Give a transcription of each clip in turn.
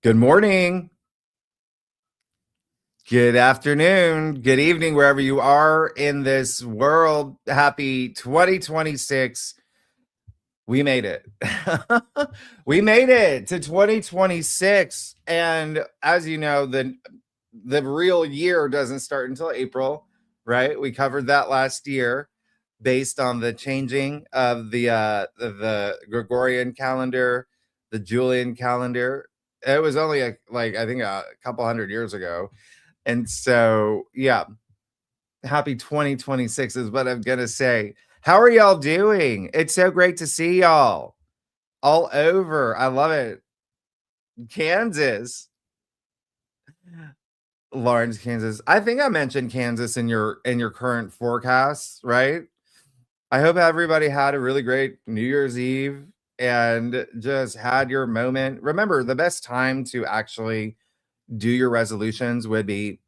Good morning, good afternoon, good evening, wherever you are in this world. Happy 2026. We made it. We made it to 2026. And as you know, the real year doesn't start until April, right? We covered that last year based on the changing of the Gregorian calendar, the Julian calendar. It was only I think a couple hundred years ago. And so, yeah, happy 2026 is what I'm going to say. How are y'all doing? It's so great to see y'all all over. I love it. Kansas, Lawrence, Kansas. I think I mentioned Kansas in your current forecasts, right? I hope everybody had a really great New Year's Eve and just had your moment. Remember, the best time to actually do your resolutions would be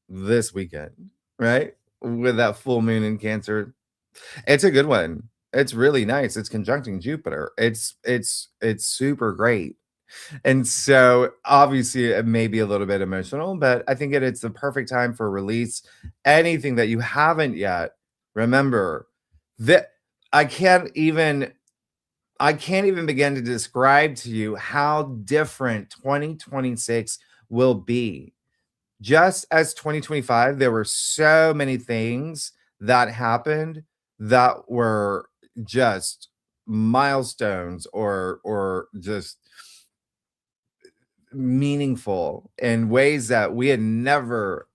this weekend, right? With that full moon in Cancer. It's a good one. It's really nice. It's conjuncting Jupiter. It's super great. And so obviously it may be a little bit emotional, but I think it's the perfect time for release. Anything that you haven't yet, remember that I can't even begin to describe to you how different 2026 will be. Just as 2025, there were so many things that happened that were just milestones or just meaningful in ways that we had never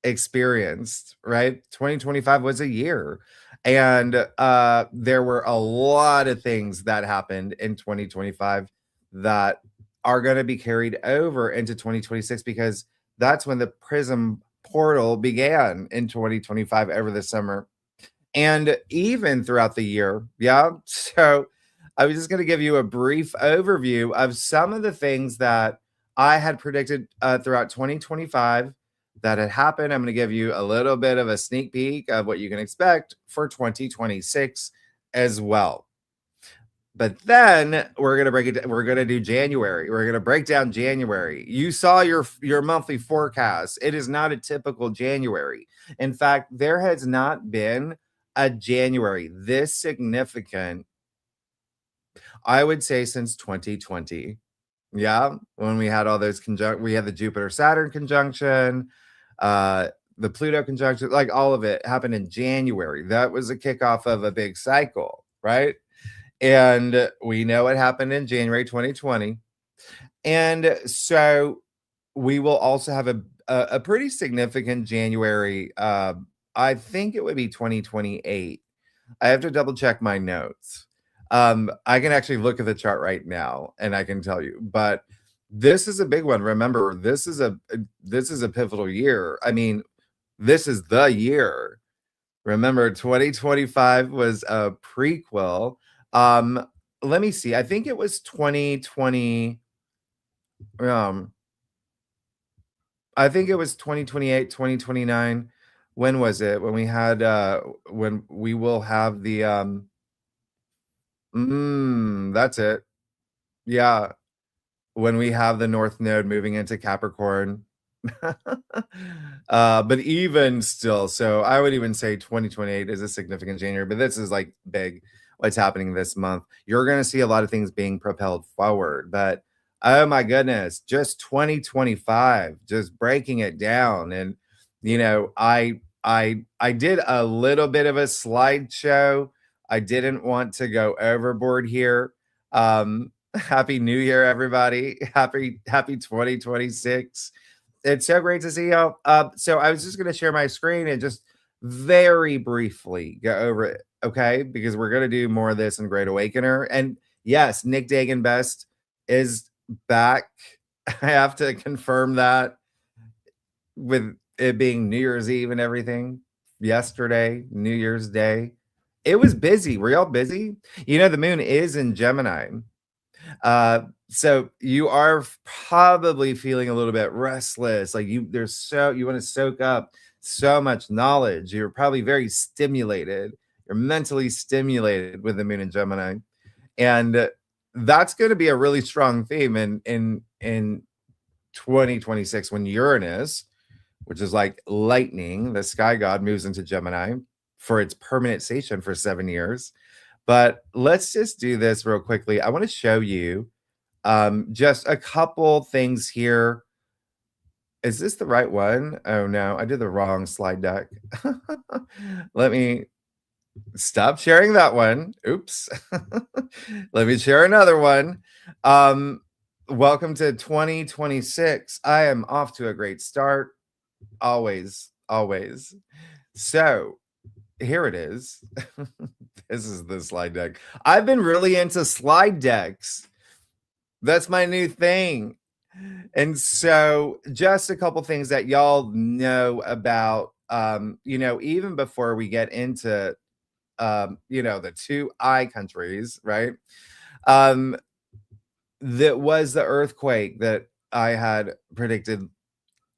experienced, right? 2025 was a year. And there were a lot of things that happened in 2025 that are going to be carried over into 2026 because that's when the prism portal began in 2025 over the summer and even throughout the year. Yeah. So I was just going to give you a brief overview of some of the things that I had predicted throughout 2025 that had happened. I'm going to give you a little bit of a sneak peek of what you can expect for 2026 as well. But then we're going to break it. We're going to do January. We're going to break down January. You saw your monthly forecast. It is not a typical January. In fact, there has not been a January this significant, I would say, since 2020. Yeah, when we had all those we had the Jupiter Saturn conjunction, the Pluto conjunction, like all of it happened in January. That was a kickoff of a big cycle, right? And we know what happened in January 2020. And so we will also have a pretty significant January. I think it would be 2028. I have to double check my notes. I can actually look at the chart right now and I can tell you, but this is a big one. Remember, this is a pivotal year. I mean, this is the year. Remember, 2025 was a prequel. Let me see. I think it was 2020. I think it was 2028, 2029. When was it? When we had when we will have the that's it. Yeah, when we have the North Node moving into Capricorn. But even still, so I would even say 2028 is a significant January, but this is like big what's happening this month. You're going to see a lot of things being propelled forward, but oh my goodness, just 2025, just breaking it down. And you know, I did a little bit of a slideshow. I didn't want to go overboard here. Happy New Year, everybody. Happy 2026. It's so great to see you. So I was just going to share my screen and just very briefly go over it, okay? Because we're going to do more of this in Great Awakener. And yes, Nick Dagan Best is back. I have to confirm that with it being New Year's Eve and everything. Yesterday, New Year's Day. It was busy. Were y'all busy? You know, the moon is in Gemini. So you are probably feeling a little bit restless. Like you want to soak up so much knowledge. You're probably very stimulated. You're mentally stimulated with the moon in Gemini. And that's going to be a really strong theme in 2026 when Uranus, which is like lightning, the sky god, moves into Gemini for its permanent station for 7 years. But let's just do this real quickly. I want to show you just a couple things here. Is this the right one? Oh no, I did the wrong slide deck. Let me stop sharing that one. Oops. Let me share another one. Welcome to 2026. I am off to a great start. Always, always. So here it is. This is the slide deck. I've been really into slide decks. That's my new thing. And so just a couple things that y'all know about, even before we get into, the two I countries, right? That was the earthquake that I had predicted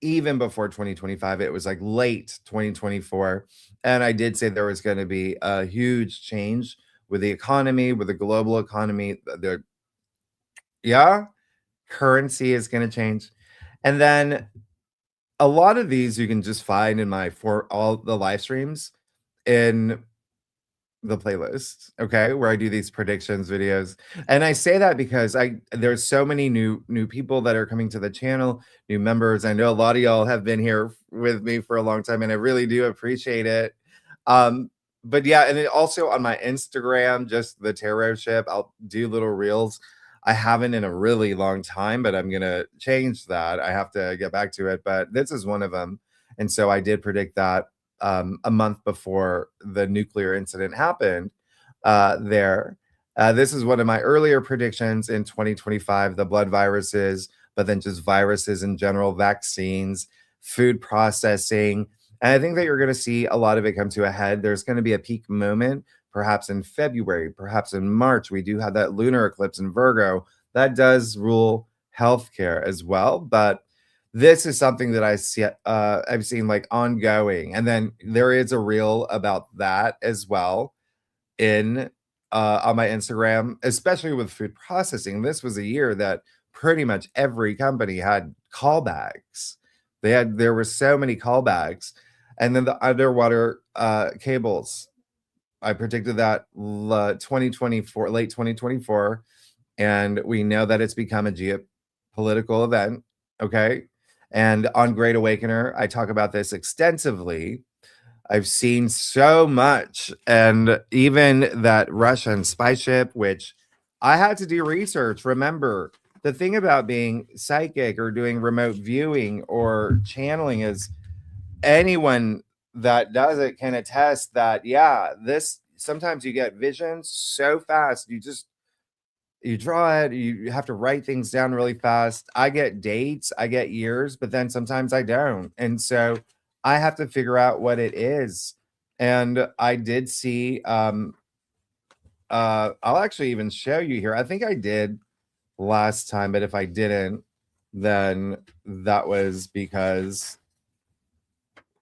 even before 2025. It was like late 2024. And I did say there was going to be a huge change with the economy, with the global economy. Currency is going to change. And then a lot of these you can just find in for all the live streams in the playlist, okay, where I do these predictions videos. And I say that because there's so many new people that are coming to the channel, new members. I know a lot of y'all have been here with me for a long time, and I really do appreciate it. But yeah, and then also on my Instagram, just the tarot ship, I'll do little reels. I haven't in a really long time, but I'm gonna change that. I have to get back to it, but this is one of them. And so I did predict that a month before the nuclear incident happened there. This is one of my earlier predictions in 2025, the blood viruses, but then just viruses in general, vaccines, food processing. And I think that you're going to see a lot of it come to a head. There's going to be a peak moment, perhaps in February, perhaps in March. We do have that lunar eclipse in Virgo that does rule healthcare as well. But this is something that I've seen like ongoing, and then there is a reel about that as well in on my Instagram, especially with food processing. This was a year that pretty much every company had callbacks. There were so many callbacks, and then the underwater cables. I predicted that 2024, late 2024, and we know that it's become a geopolitical event. Okay. And on Great Awakener, I talk about this extensively. I've seen so much, and even that Russian spy ship, which I had to do research. Remember, the thing about being psychic or doing remote viewing or channeling is anyone that does it can attest that, yeah, this sometimes you get visions so fast, you draw it, you have to write things down really fast. I get dates, I get years, but then sometimes I don't. And so I have to figure out what it is. And I did see I'll actually even show you here. I think I did last time, but if I didn't, then that was because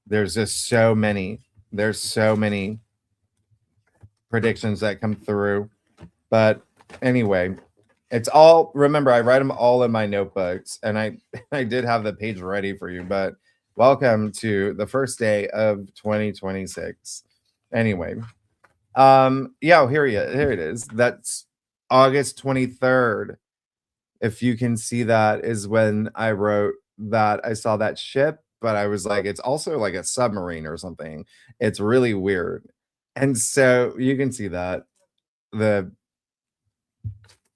there's just there's so many predictions that come through. But anyway, it's all, remember, I write them all in my notebooks, and I did have the page ready for you, but welcome to the first day of 2026. Anyway, here it is. That's August 23rd. If you can see, that is when I wrote that. I saw that ship, but I was like, it's also like a submarine or something. It's really weird. And so you can see that the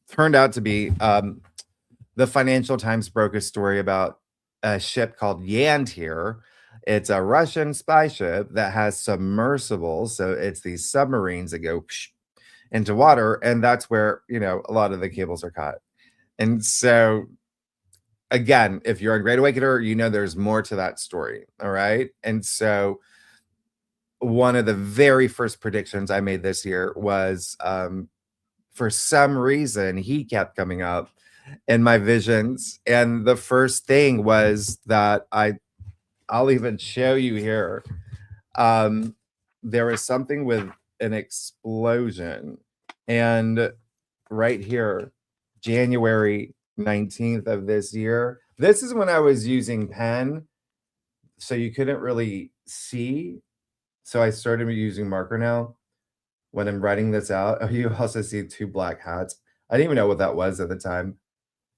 turned out to be the Financial Times broke a story about a ship called Yantir. It's a Russian spy ship that has submersibles. So it's these submarines that go into water. And that's where, a lot of the cables are cut. And so, again, if you're a Great Awakener, there's more to that story. All right. And so, one of the very first predictions I made this year was for some reason, he kept coming up in my visions. And the first thing was that I'll even show you here. There was something with an explosion, and right here, January 19th of this year. This is when I was using pen, so you couldn't really see. So I started using marker now when I'm writing this out. Oh, you also see two black hats. I didn't even know what that was at the time.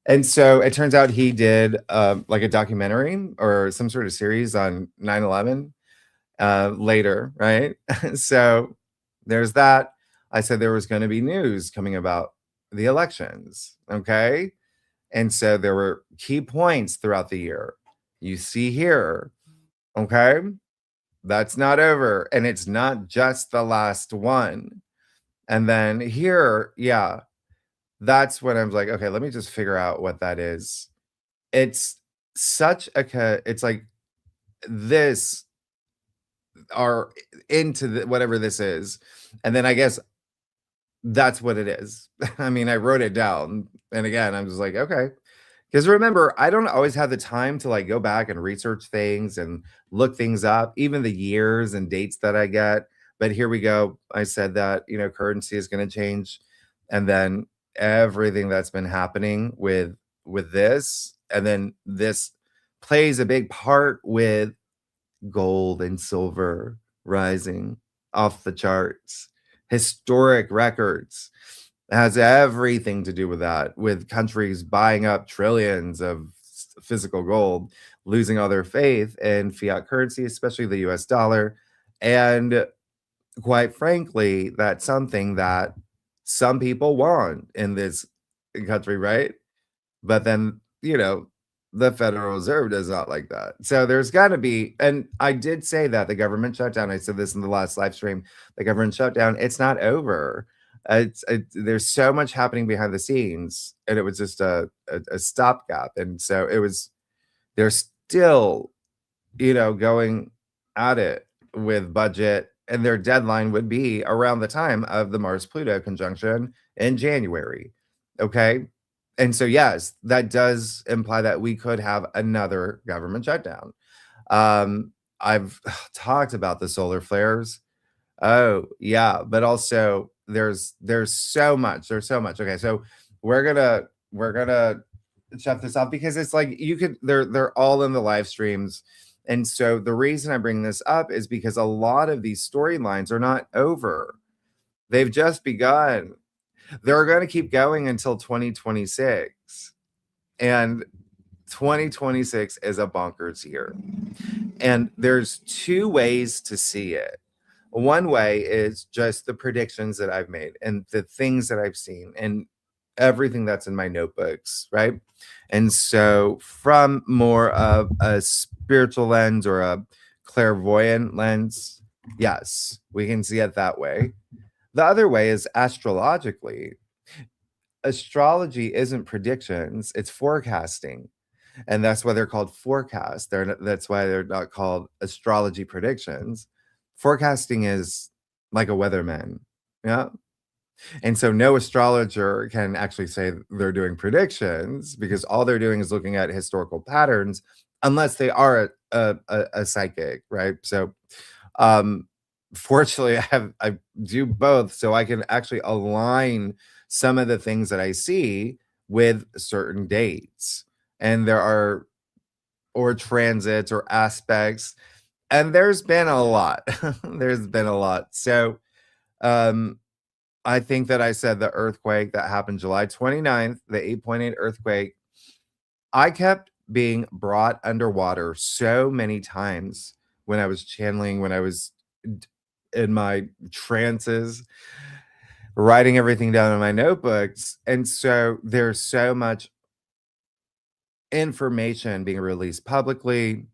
And so it turns out he did like a documentary or some sort of series on 9/11 later, right? So there's that. I said there was going to be news coming about the elections. Okay. And so there were key points throughout the year. You see here. Okay. That's not over. And it's not just the last one. And then here, yeah, that's when I was like, okay, let me just figure out what that is. It's such it's like this are into whatever this is. And then I guess that's what it is. I mean, I wrote it down. And again, I'm just like, okay. Because remember, I don't always have the time to like go back and research things and look things up, even the years and dates that I get. But here we go. I said that, currency is going to change. And then everything that's been happening with this, and then this plays a big part with gold and silver rising off the charts, historic records. It has everything to do with that, with countries buying up trillions of physical gold, losing all their faith in fiat currency, especially the US dollar. And quite frankly, that's something that some people want in this country, right? But then, the Federal Reserve does not like that. So there's got to be, and I did say that the government shutdown, I said this in the last live stream, the government shutdown, it's not over. There's so much happening behind the scenes, and it was just a stopgap. And so they're still, going at it with budget, and their deadline would be around the time of the Mars Pluto conjunction in January. Okay. And so, yes, that does imply that we could have another government shutdown. I've talked about the solar flares. Oh, yeah, but also there's so much. There's so much. Okay, so we're gonna shut this off because it's like they're all in the live streams. And so the reason I bring this up is because a lot of these storylines are not over. They've just begun. They're going to keep going until 2026. And 2026 is a bonkers year. And there's two ways to see it. One way is just the predictions that I've made and the things that I've seen and everything that's in my notebooks, right? And so from more of a spiritual lens or a clairvoyant lens, yes, we can see it that way. The other way is astrologically. Astrology isn't predictions, it's forecasting. And that's why they're called forecasts. That's why they're not called astrology predictions. Forecasting is like a weatherman. Yeah. And so no astrologer can actually say they're doing predictions because all they're doing is looking at historical patterns unless they are a psychic, right? So fortunately I do both, so I can actually align some of the things that I see with certain dates. And there are or transits or aspects, and there's been a lot. There's been a lot. So I think that I said the earthquake that happened July 29th, the 8.8 earthquake, I kept being brought underwater so many times when I was channeling, when I was in my trances, writing everything down in my notebooks. And so there's so much information being released publicly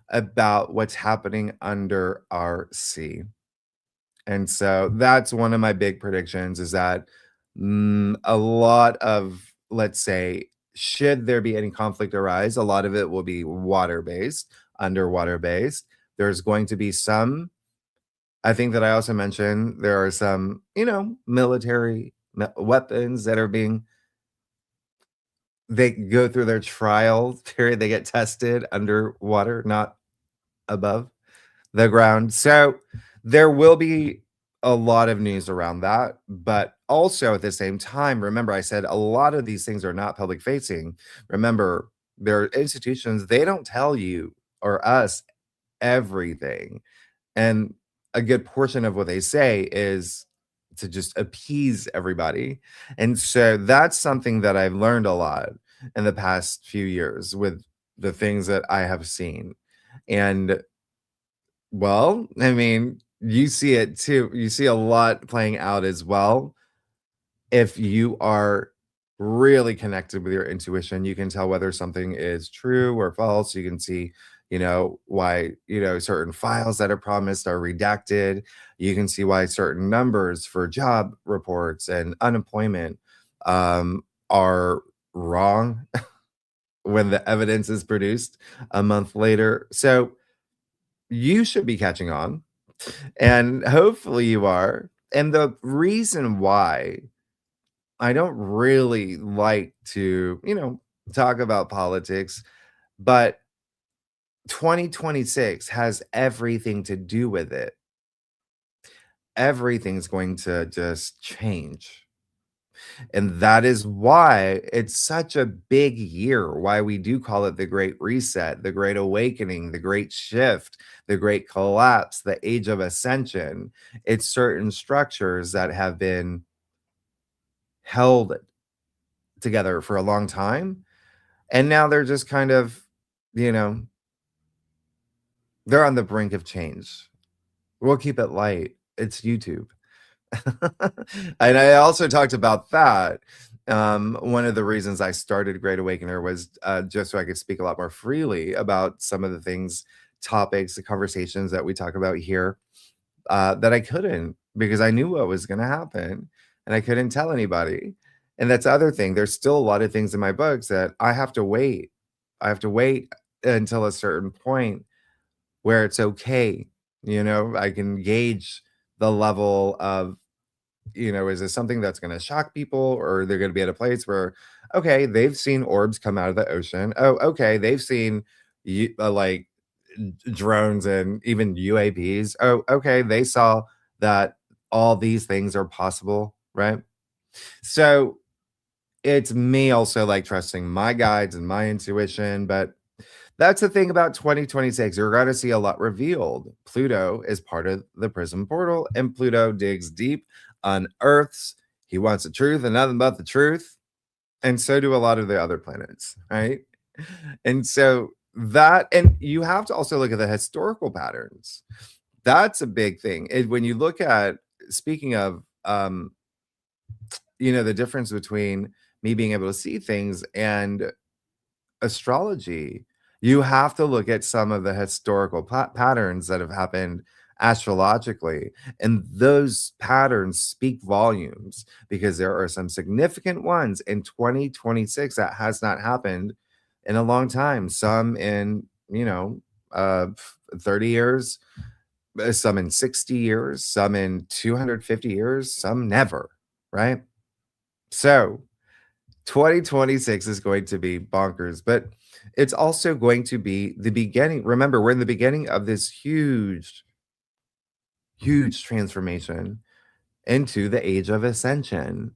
about what's happening under our sea. And so that's one of my big predictions is that a lot of, let's say, should there be any conflict arise, a lot of it will be water-based, underwater-based. There's going to be some, I think that I also mentioned, there are some, military weapons that are they go through their trial period, they get tested underwater, not above the ground. So there will be a lot of news around that, but also at the same time, remember I said a lot of these things are not public facing. Remember, there are institutions, they don't tell you or us everything. And a good portion of what they say is to just appease everybody. And so that's something that I've learned a lot in the past few years with the things that I have seen. And well, I mean, you see it too. You see a lot playing out as well. If you are really connected with your intuition, you can tell whether something is true or false. You can see, why, certain files that are promised are redacted. You can see why certain numbers for job reports and unemployment are wrong when the evidence is produced a month later. So you should be catching on, and hopefully you are. And the reason why I don't really like to, talk about politics, but 2026 has everything to do with it. Everything's going to just change. And that is why it's such a big year, why we do call it the Great Reset, the Great Awakening, the Great Shift, the Great Collapse, the Age of Ascension. It's certain structures that have been held together for a long time. And now they're just kind of, you know, they're on the brink of change. We'll keep it light. It's YouTube. And I also talked about that. One of the reasons I started Great Awakener was just so I could speak a lot more freely about some of the things, topics, the conversations that we talk about here that I couldn't, because I knew what was going to happen and I couldn't tell anybody. And that's the other thing. There's still a lot of things in my books that I have to wait. I have to wait until a certain point where it's okay. I can gauge the level of, is this something that's going to shock people, or they're going to be at a place where, okay, they've seen orbs come out of the ocean. Oh, okay, they've seen like drones and even UAPs. Oh, okay, they saw that all these things are possible, right? So it's me also like trusting my guides and my intuition, but that's the thing about 2026. You're going to see a lot revealed. Pluto is part of the prism portal, and Pluto digs deep, unearths. He wants the truth and nothing but the truth. And so do a lot of the other planets, right? And so and you have to also look at the historical patterns. That's a big thing. When you look at, speaking of, the difference between me being able to see things and astrology, you have to look at some of the historical patterns that have happened astrologically, and those patterns speak volumes, because there are some significant ones in 2026 that has not happened in a long time, some in 30 years, some in 60 years, some in 250 years, some never, right? So 2026 is going to be bonkers, but it's also going to be the beginning. Remember, we're in the beginning of this huge, huge transformation into the Age of Ascension.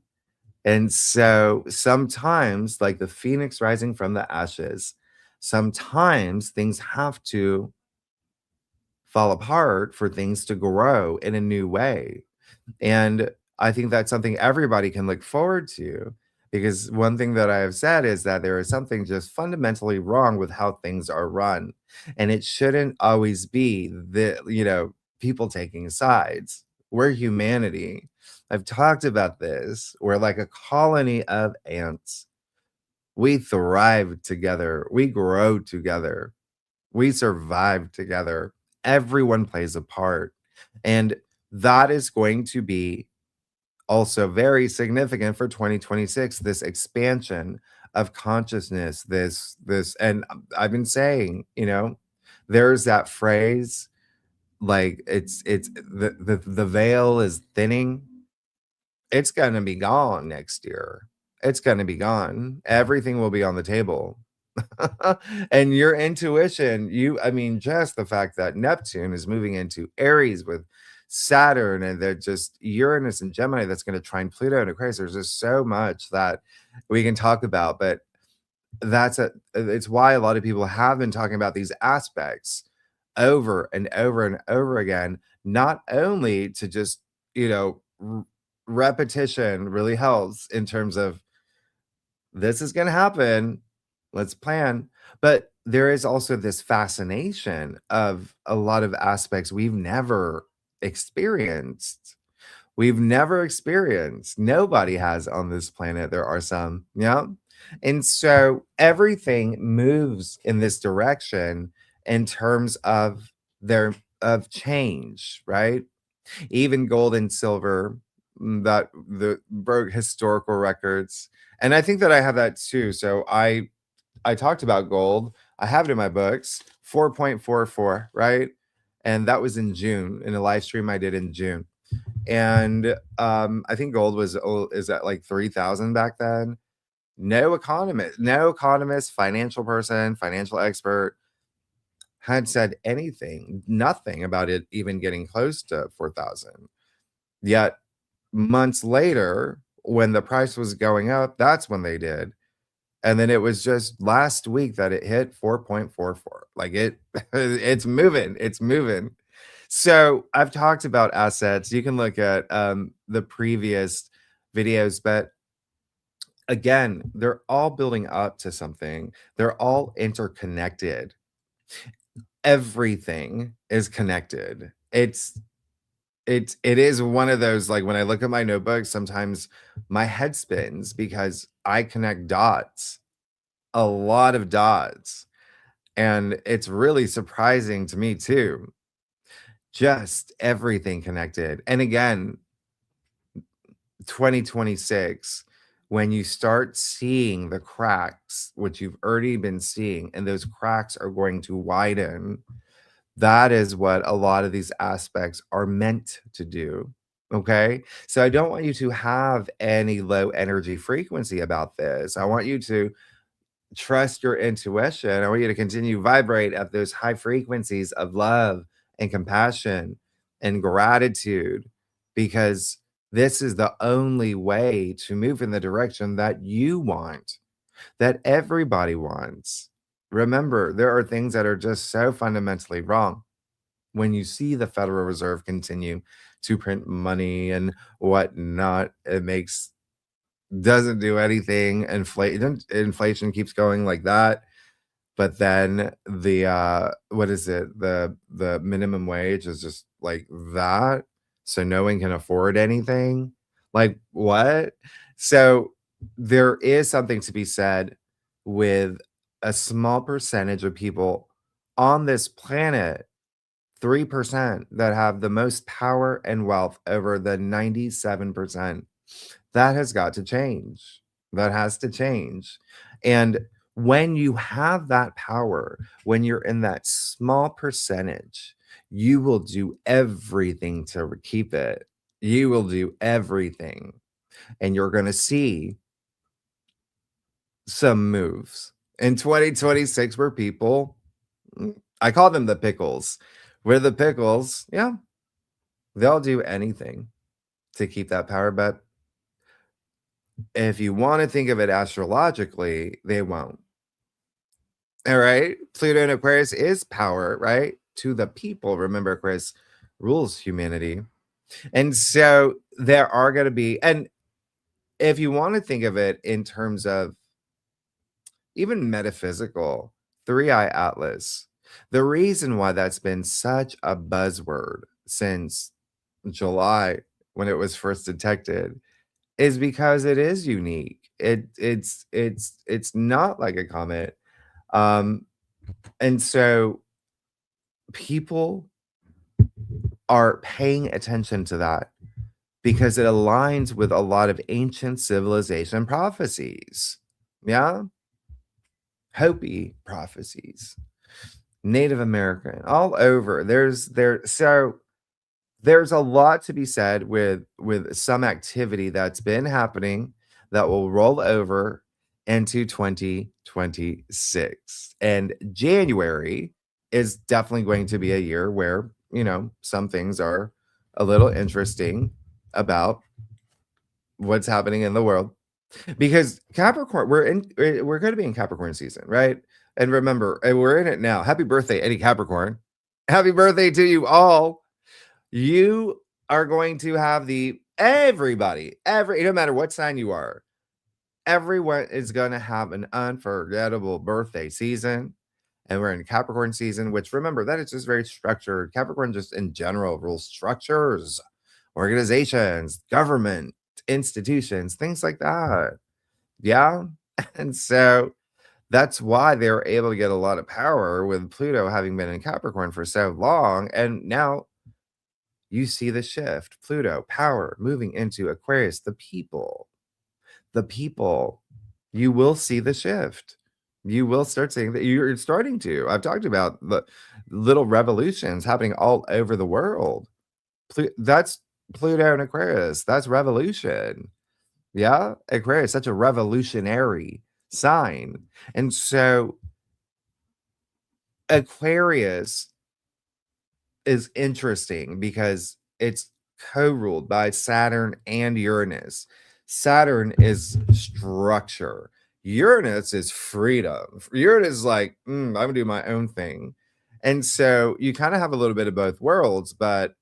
And so sometimes, like the phoenix rising from the ashes, sometimes things have to fall apart for things to grow in a new way. And I think that's something everybody can look forward to, because one thing that I have said is that there is something just fundamentally wrong with how things are run. And it shouldn't always be people taking sides. We're humanity. I've talked about this. We're like a colony of ants. We thrive together. We grow together. We survive together. Everyone plays a part. And that is going to be also very significant for 2026, this expansion of consciousness, and I've been saying, there's that phrase, like it's the veil is thinning. It's going to be gone next year. It's going to be gone. Everything will be on the table. And your intuition, just the fact that Neptune is moving into Aries with Saturn, and they're just Uranus and Gemini that's going to trine Pluto and Aquarius. There's just so much that we can talk about, but it's why a lot of people have been talking about these aspects over and over and over again, not only to just, repetition really helps in terms of this is going to happen, let's plan. But there is also this fascination of a lot of aspects we've never experienced. We've never experienced. Nobody has on this planet. There are some, yeah. And so everything moves in this direction in terms of of change, right? Even gold and silver, that the broke historical records. And I think that I have that too. So I talked about gold. I have it in my books, 4.44, right? And that was in June in a live stream I did in June. And I think gold is at like 3,000 back then. No economist, financial person, financial expert had said anything, nothing about it even getting close to 4,000. Yet months later, when the price was going up, that's when they did. And then it was just last week that it hit 4.44. Like it's moving. It's moving. So I've talked about assets. You can look at the previous videos, but again, they're all building up to something. They're all interconnected. Everything is connected. It is one of those, like, when I look at my notebook, sometimes my head spins because I connect dots, a lot of dots, and it's really surprising to me too. Just everything connected. And again, 2026, when you start seeing the cracks, which you've already been seeing, and those cracks are going to widen, that is what a lot of these aspects are meant to do. Okay. So I don't want you to have any low energy frequency about this. I want you to trust your intuition. I want you to continue vibrate at those high frequencies of love and compassion and gratitude, because this is the only way to move in the direction that you want, that everybody wants. Remember, there are things that are just so fundamentally wrong. When you see the Federal Reserve continue to print money and whatnot, doesn't do anything. Inflation keeps going like that. But then what is it? The minimum wage is just like that. So no one can afford anything. Like what? So there is something to be said with a small percentage of people on this planet, 3%, that have the most power and wealth over the 97%. That has got to change. That has to change. And when you have that power, when you're in that small percentage, you will do everything to keep it. You will do everything. And you're going to see some moves in 2026 where people, I call them the pickles. Where the pickles, yeah, they'll do anything to keep that power. But if you want to think of it astrologically, they won't. All right. Pluto and Aquarius is power, right? To the people. Remember, Aquarius rules humanity. And so there are going to be, and if you want to think of it in terms of even metaphysical, three-eye atlas, the reason why that's been such a buzzword since July when it was first detected is because it is unique. It's not like a comet. And so people are paying attention to that because it aligns with a lot of ancient civilization prophecies. Yeah. Hopi prophecies, Native American, all over. So there's a lot to be said with some activity that's been happening that will roll over into 2026. And January is definitely going to be a year where, some things are a little interesting about what's happening in the world, because Capricorn, we're going to be in Capricorn season, right? And remember, we're in it now. Happy birthday, Eddie Capricorn. Happy birthday to you all. You are going to have everybody, no matter what sign you are, everyone is going to have an unforgettable birthday season. And we're in Capricorn season, which, remember, that is just very structured. Capricorn just in general rules structures, organizations, government, institutions, things like that. Yeah. And so that's why they were able to get a lot of power with Pluto having been in Capricorn for so long. And now you see the shift. Pluto, power, moving into Aquarius, the people. You will see the shift. You will start seeing that. You're starting to. I've talked about the little revolutions happening all over the world. That's Pluto and Aquarius. That's revolution. Yeah. Aquarius, such a revolutionary sign. And so Aquarius is interesting because it's co-ruled by Saturn and Uranus. Saturn is structure. Uranus is freedom. Uranus is like, I'm gonna do my own thing. And so you kind of have a little bit of both worlds, but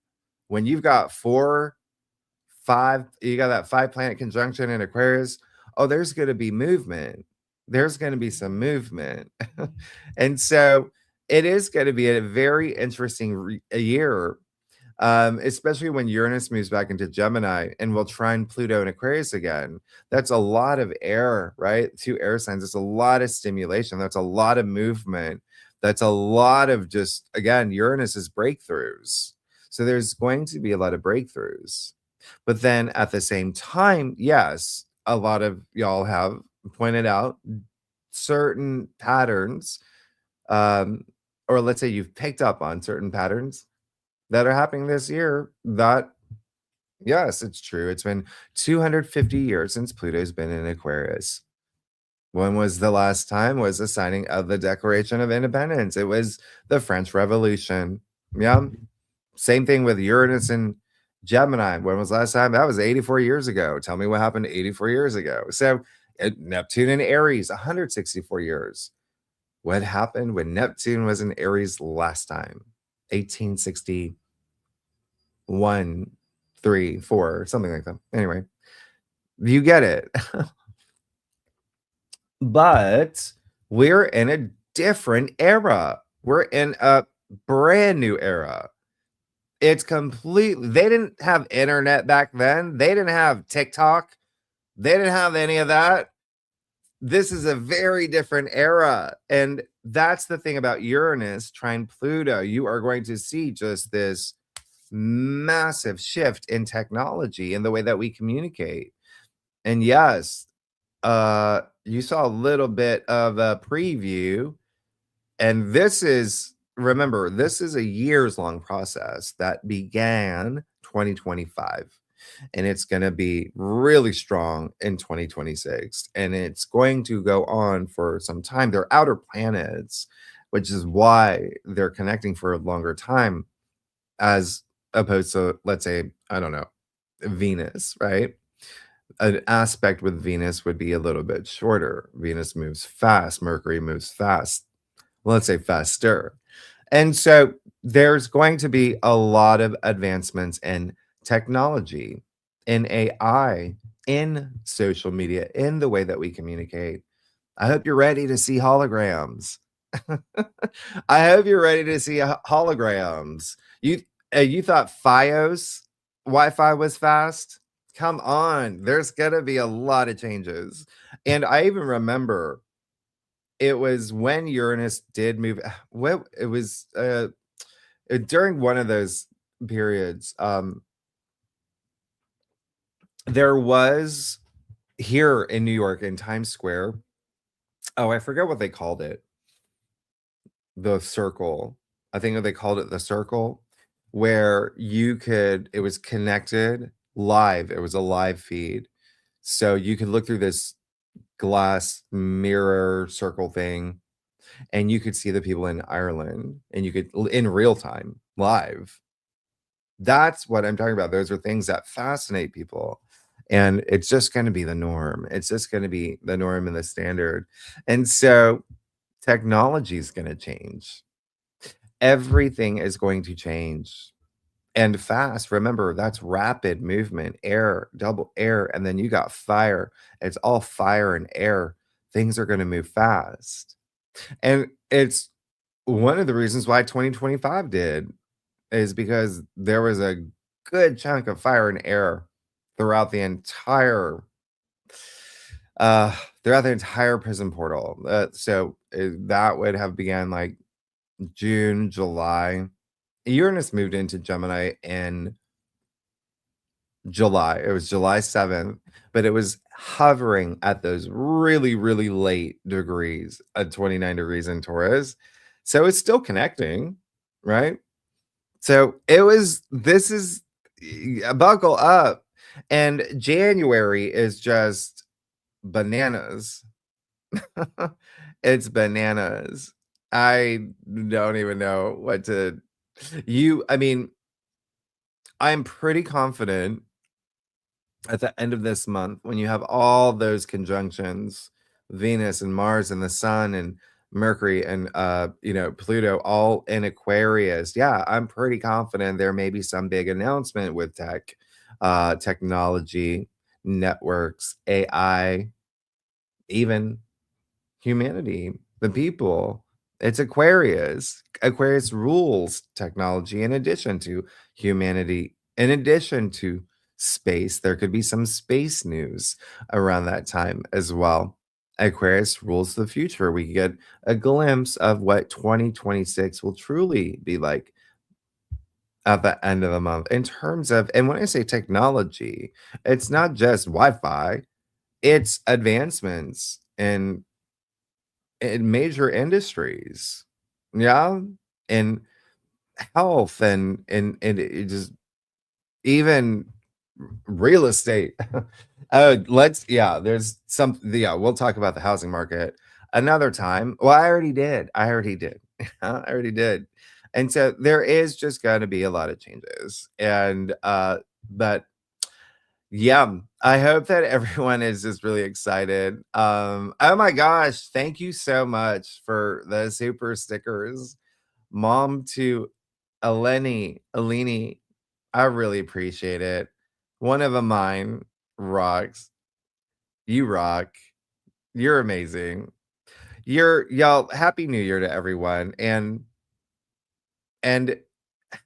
when you've got you got that 5 planet conjunction in Aquarius, oh, there's gonna be movement. There's gonna be some movement. And so it is going to be a very interesting year, especially when Uranus moves back into Gemini and will trine Pluto and Aquarius again. That's a lot of air, right? 2 air signs. It's a lot of stimulation. That's a lot of movement. That's a lot of just, again, Uranus's breakthroughs. So there's going to be a lot of breakthroughs. But then at the same time, yes, a lot of y'all have pointed out certain patterns, or let's say you've picked up on certain patterns that are happening this year. That, yes, it's true. It's been 250 years since Pluto's been in Aquarius. When was the last time? Was the signing of the Declaration of Independence. It was the French Revolution. Yeah. Same thing with Uranus and Gemini. When was the last time? That was 84 years ago. Tell me what happened 84 years ago. So Neptune and Aries, 164 years. What happened when Neptune was in Aries last time? 1861, 3, 4, something like that. Anyway, you get it. But we're in a different era. We're in a brand new era. It's completely, they didn't have internet back then. They didn't have TikTok. They didn't have any of that. This is a very different era. And that's the thing about Uranus trine Pluto. You are going to see just this massive shift in technology in the way that we communicate. And yes, you saw a little bit of a preview. And this is, remember, this is a years-long process that began 2025. And it's going to be really strong in 2026. And it's going to go on for some time. They're outer planets, which is why they're connecting for a longer time, as opposed to, let's say, I don't know, Venus, right? An aspect with Venus would be a little bit shorter. Venus moves fast, Mercury moves fast. Well, let's say faster. And so there's going to be a lot of advancements in technology, in AI, in social media, in the way that we communicate. I hope you're ready to see holograms. I hope you're ready to see holograms. You thought FiOS Wi-Fi was fast? Come on, there's gonna be a lot of changes. And I even remember it was when Uranus did move. What it was during one of those periods. There was here in New York in Times Square. Oh, I forget what they called it. The circle. I think they called it the circle, where it was connected live. It was a live feed. So you could look through this glass mirror circle thing and you could see the people in Ireland and you could in real time live. That's what I'm talking about. Those are things that fascinate people. And it's just going to be the norm. It's just going to be the norm and the standard. And so technology is going to change. Everything is going to change and fast. Remember, that's rapid movement, air, double air, and then you got fire. It's all fire and air. Things are going to move fast. And it's one of the reasons why 2025 did is because there was a good chunk of fire and air throughout the entire prison portal. That would have began like June, July. Uranus moved into Gemini in July. It was July 7th, but it was hovering at those really, really late degrees at 29 degrees in Taurus. So it's still connecting, right? So this is buckle up. And January is just bananas. It's bananas. I don't even know what to I mean, I'm pretty confident at the end of this month when you have all those conjunctions, Venus and Mars and the Sun and Mercury and Pluto all in Aquarius. Yeah, I'm pretty confident there may be some big announcement with technology, networks, AI, even humanity, the people. It's Aquarius. Aquarius rules technology in addition to humanity, in addition to space. There could be some space news around that time as well. Aquarius rules the future. We get a glimpse of what 2026 will truly be like at the end of the month in terms of, and when I say technology, it's not just Wi-Fi, it's advancements in major industries, yeah, in health and it just even real estate. We'll talk about the housing market another time. Well, I already did. I already did. And so there is just going to be a lot of changes. And but yeah, I hope that everyone is just really excited. Oh my gosh, thank you so much for the super stickers. Mom to Eleni, I really appreciate it. One of them mine rocks. You rock. You're amazing. Y'all happy new year to everyone and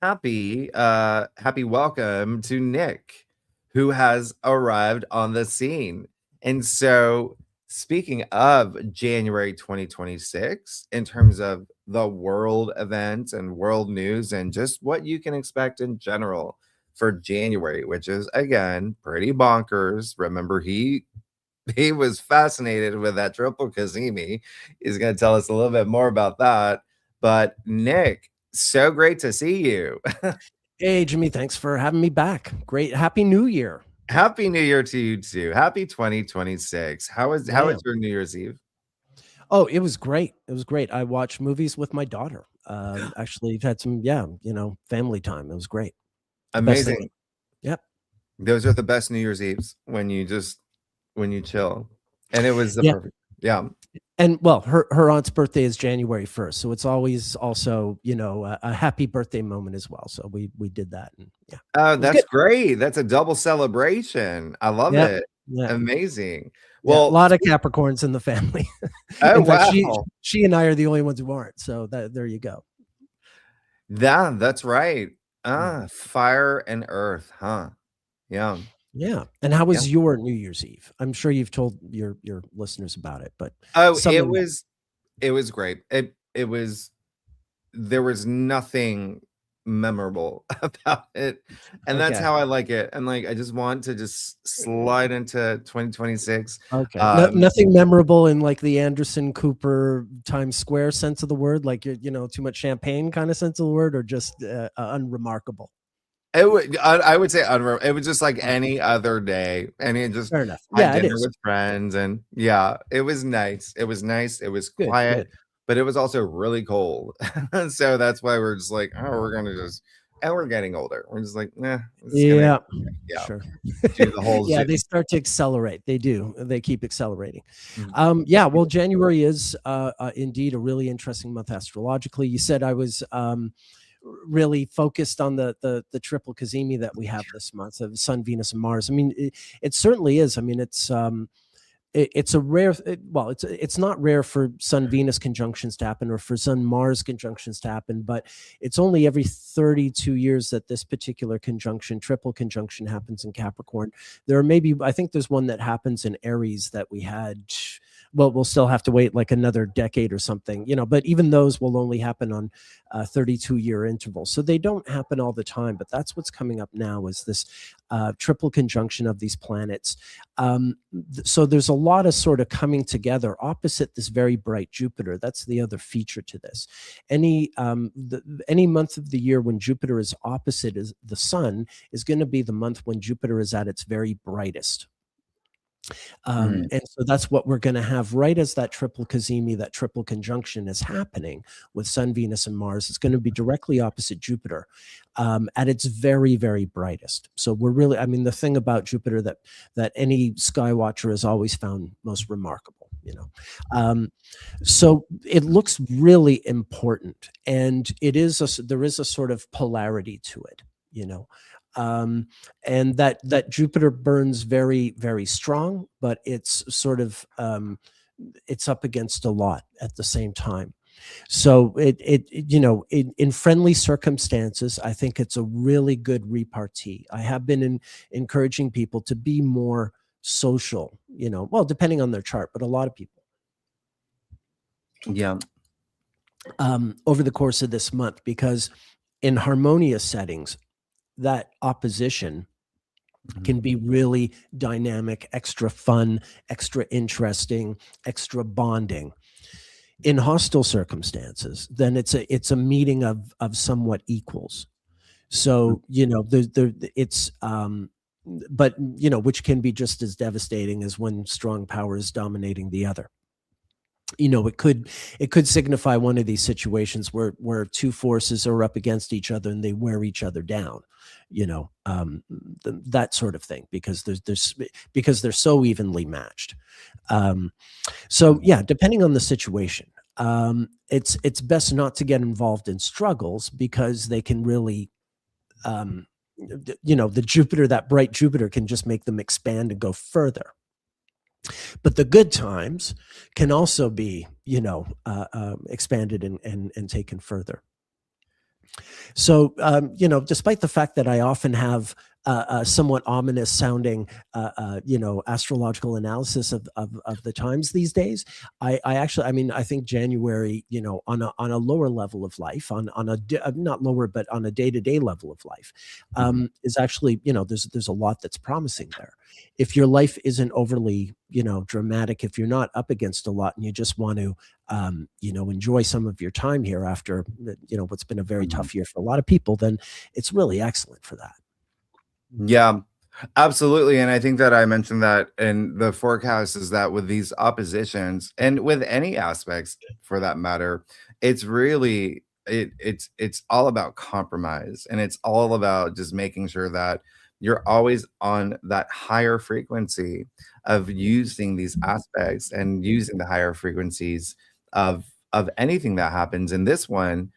happy welcome to Nick, who has arrived on the scene. And so speaking of January 2026 in terms of the world events and world news and just what you can expect in general for January, which is again pretty bonkers. Remember, he was fascinated with that triple Kazemi. He's going to tell us a little bit more about that. But Nick, so great to see you. Hey, Jimmy, thanks for having me back. Great. Happy New Year. Happy New Year to you too. Happy 2026. How was your New Year's Eve? Oh, it was great. It was great. I watched movies with my daughter. Actually had some, family time. It was great. Amazing. Yep. Those are the best New Year's Eves when you chill. And it was the perfect. Yeah. And well, her aunt's birthday is January 1st. So it's always also, a happy birthday moment as well. So we did that. And yeah. Oh, that's great. That's a double celebration. I love it. Yeah. Amazing. Well, a lot of Capricorns in the family. Oh, in fact, wow. she and I are the only ones who aren't. So there you go. Yeah, that's right. Fire and earth, huh? Yeah. Yeah. And how was your New Year's Eve? I'm sure you've told your listeners about it, but it was great. There was nothing memorable about it. And that's how I like it. And like I just want to just slide into 2026. Okay. Nothing memorable in like the Anderson Cooper Times Square sense of the word, like too much champagne kind of sense of the word, or just unremarkable. I would say it was just like any other day, and it just fair enough. Had dinner with friends, and it was nice. It was nice. It was quiet, but it was also really cold. So that's why we're just like, oh, we're gonna just and we're getting older. We're just like, nah, this is gonna, Yeah, yeah, sure. do the whole Yeah, Zoom. they start to accelerate. They do. They keep accelerating. Mhm. Yeah, well, January is indeed a really interesting month astrologically. You said I was really focused on the triple Kazemi that we have this month of Sun, Venus, and Mars. I mean, it certainly is. I mean, it's a rare, well, it's not rare for Sun Venus conjunctions to happen or for Sun Mars conjunctions to happen, but it's only every 32 years that this particular conjunction, triple conjunction, happens in Capricorn. There are maybe, I think there's one that happens in Aries that we had. Well, we'll still have to wait like another decade or something, but even those will only happen on 32-year intervals. So they don't happen all the time, but that's what's coming up now is this triple conjunction of these planets. So there's a lot of sort of coming together opposite this very bright Jupiter. That's the other feature to this. Any month of the year when Jupiter is opposite is the sun is going to be the month when Jupiter is at its very brightest. And so that's what we're going to have right as that triple Kazemi, that triple conjunction is happening with Sun, Venus, and Mars. It's going to be directly opposite Jupiter at its very, very brightest. So we're really, I mean, the thing about Jupiter that any sky watcher has always found most remarkable, so it looks really important, and there is a sort of polarity to it, and that Jupiter burns very, very strong, but it's sort of it's up against a lot at the same time. So in friendly circumstances, I think it's a really good repartee. I have been encouraging people to be more social, well, depending on their chart, but a lot of people. Yeah. Over the course of this month, because in harmonious settings, that opposition can be really dynamic, extra fun, extra interesting, extra bonding. In hostile circumstances, then it's a meeting of somewhat equals. So it's but which can be just as devastating as when strong power is dominating the other. It could signify one of these situations where two forces are up against each other and they wear each other down, that sort of thing, because they're so evenly matched. So yeah, depending on the situation, it's best not to get involved in struggles because they can really, the Jupiter, that bright Jupiter, can just make them expand and go further. But the good times can also be, expanded and taken further. So, despite the fact that I often have somewhat ominous sounding, astrological analysis of the times these days, I actually, I mean, I think January, on a lower level of life, not lower, but on a day-to-day level of life, is actually, there's a lot that's promising there. If your life isn't overly, dramatic, if you're not up against a lot and you just want to, enjoy some of your time here after, what's been a very tough year for a lot of people, then it's really excellent for that. Yeah, absolutely. And I think that I mentioned that in the forecast is that with these oppositions and with any aspects for that matter, it's really it's all about compromise, and it's all about just making sure that you're always on that higher frequency of using these aspects and using the higher frequencies of anything that happens. In this one,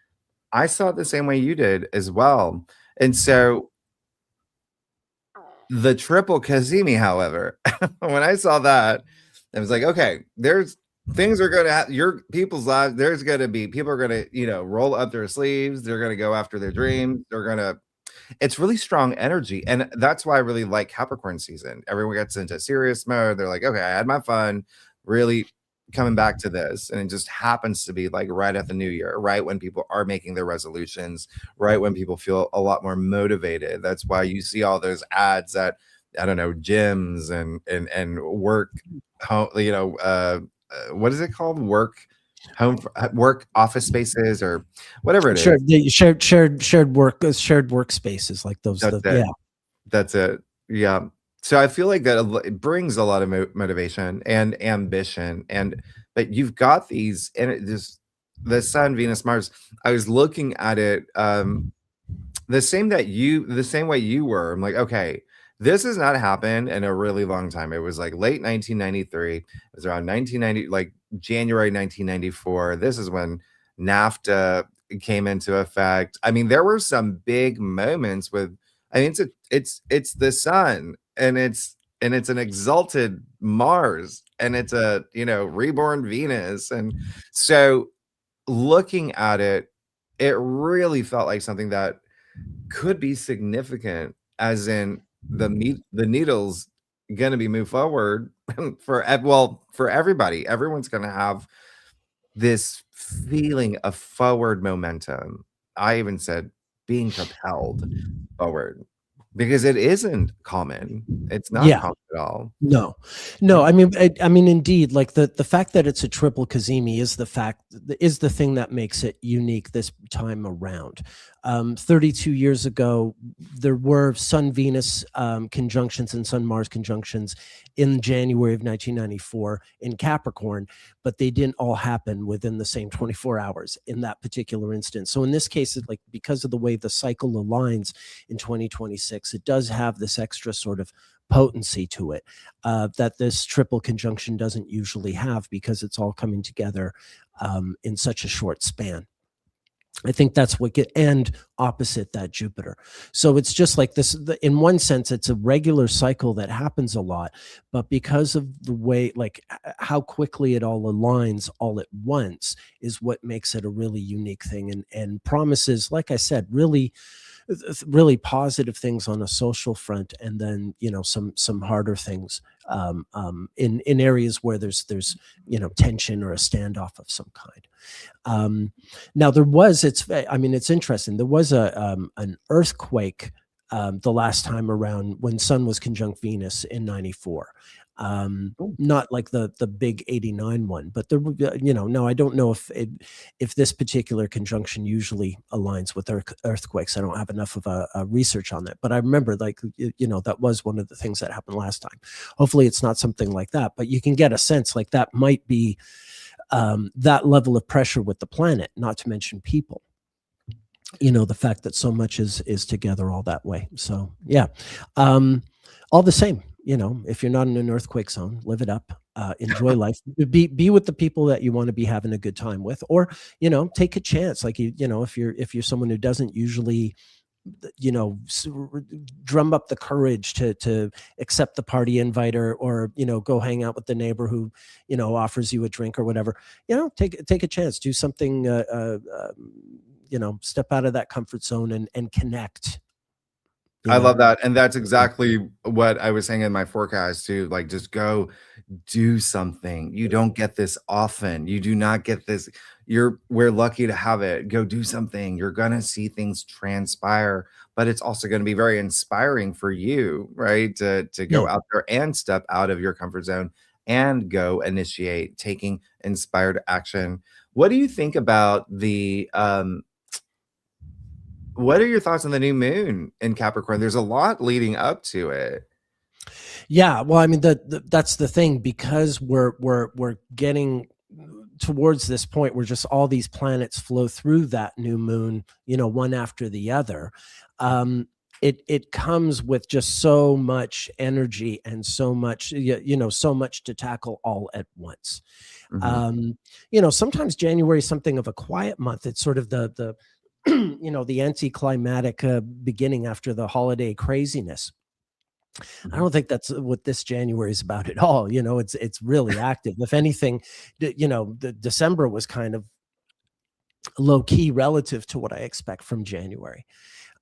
I saw it the same way you did as well. And so the triple Kazemi, however, when I saw that, I was like, okay, there's things are going to happen. Your people's lives, there's going to be people are going to, roll up their sleeves. They're going to go after their dreams. It's really strong energy. And that's why I really like Capricorn season. Everyone gets into serious mode. They're like, okay, I had my fun, really coming back to this. And it just happens to be like right at the new year, right when people are making their resolutions, right when people feel a lot more motivated. That's why you see all those ads at, I don't know, gyms and work home, what is it called? Work office spaces or whatever it is. Shared workspaces like those. Yeah, that's it. Yeah. So I feel like that it brings a lot of motivation and ambition, but you've got these, and the Sun, Venus, Mars. I was looking at it the same way you were. I'm like, okay, this has not happened in a really long time. It was like late 1993. It was around 1990, like January 1994. This is when NAFTA came into effect. I mean, there were some big moments with, I mean, it's the sun, and it's an exalted Mars, and it's a, reborn Venus. And so looking at it, it really felt like something that could be significant, as in the needle's going to be moved forward for everybody. Everyone's going to have this feeling of forward momentum. I even said being propelled forward, because it isn't common. It's not Yeah. common at all. No, Yeah. I mean, indeed, like the fact that it's a triple cazimi is the thing that makes it unique this time around. 32 years ago, there were Sun Venus conjunctions and Sun Mars conjunctions in January of 1994 in Capricorn, but they didn't all happen within the same 24 hours in that particular instance. So in this case, like, because of the way the cycle aligns in 2026, it does have this extra sort of potency to it that this triple conjunction doesn't usually have, because it's all coming together in such a short span. I think that's what and opposite that Jupiter. So it's just like this, in one sense, it's a regular cycle that happens a lot, but because of the way, like how quickly it all aligns all at once is what makes it a really unique thing, and promises, like I said, really positive things on a social front, and then some harder things in areas where there's tension or a standoff of some kind. Now it's interesting, there was an earthquake the last time around when Sun was conjunct Venus in 94. Not like the big 89 one, but there, no, I don't know if this particular conjunction usually aligns with earthquakes. I don't have enough of a research on that, but I remember, like, that was one of the things that happened last time. Hopefully it's not something like that, but you can get a sense like that might be that level of pressure with the planet, not to mention people. The fact that so much is together all that way. So yeah, all the same, if you're not in an earthquake zone, live it up, enjoy life, be with the people that you want to be having a good time with, or take a chance. Like if you're someone who doesn't usually drum up the courage to accept the party invite, or go hang out with the neighbor who offers you a drink or whatever. Take a chance, do something, step out of that comfort zone and connect. I love that. And that's exactly what I was saying in my forecast too. Like, just go do something. You don't get this often. You do not get this. We're lucky to have it. Go do something. You're going to see things transpire, but it's also going to be very inspiring for you, right? To go out there and step out of your comfort zone and go initiate taking inspired action. What do you think about what are your thoughts on the new moon in Capricorn? There's a lot leading up to it. Yeah, well, I mean, that's the thing, because we're getting towards this point where just all these planets flow through that new moon, one after the other. It comes with just so much energy and so much, so much to tackle all at once. Mm-hmm. Sometimes January is something of a quiet month. It's sort of the the anticlimactic beginning after the holiday craziness. I don't think that's what this January is about at all. It's really active. If anything, the December was kind of low key relative to what I expect from January.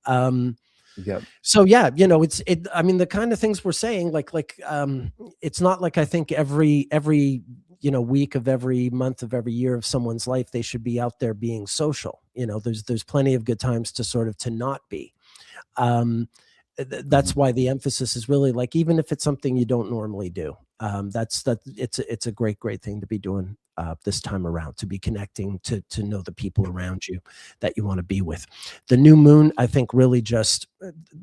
Yep. So yeah, I mean, the kind of things we're saying, it's not like I think every week of every month of every year of someone's life they should be out there being social. There's plenty of good times to not be. That's why the emphasis is really, like, even if it's something you don't normally do, it's a great thing to be doing this time around, to be connecting to know the people around you that you want to be with. The new moon, I think, really just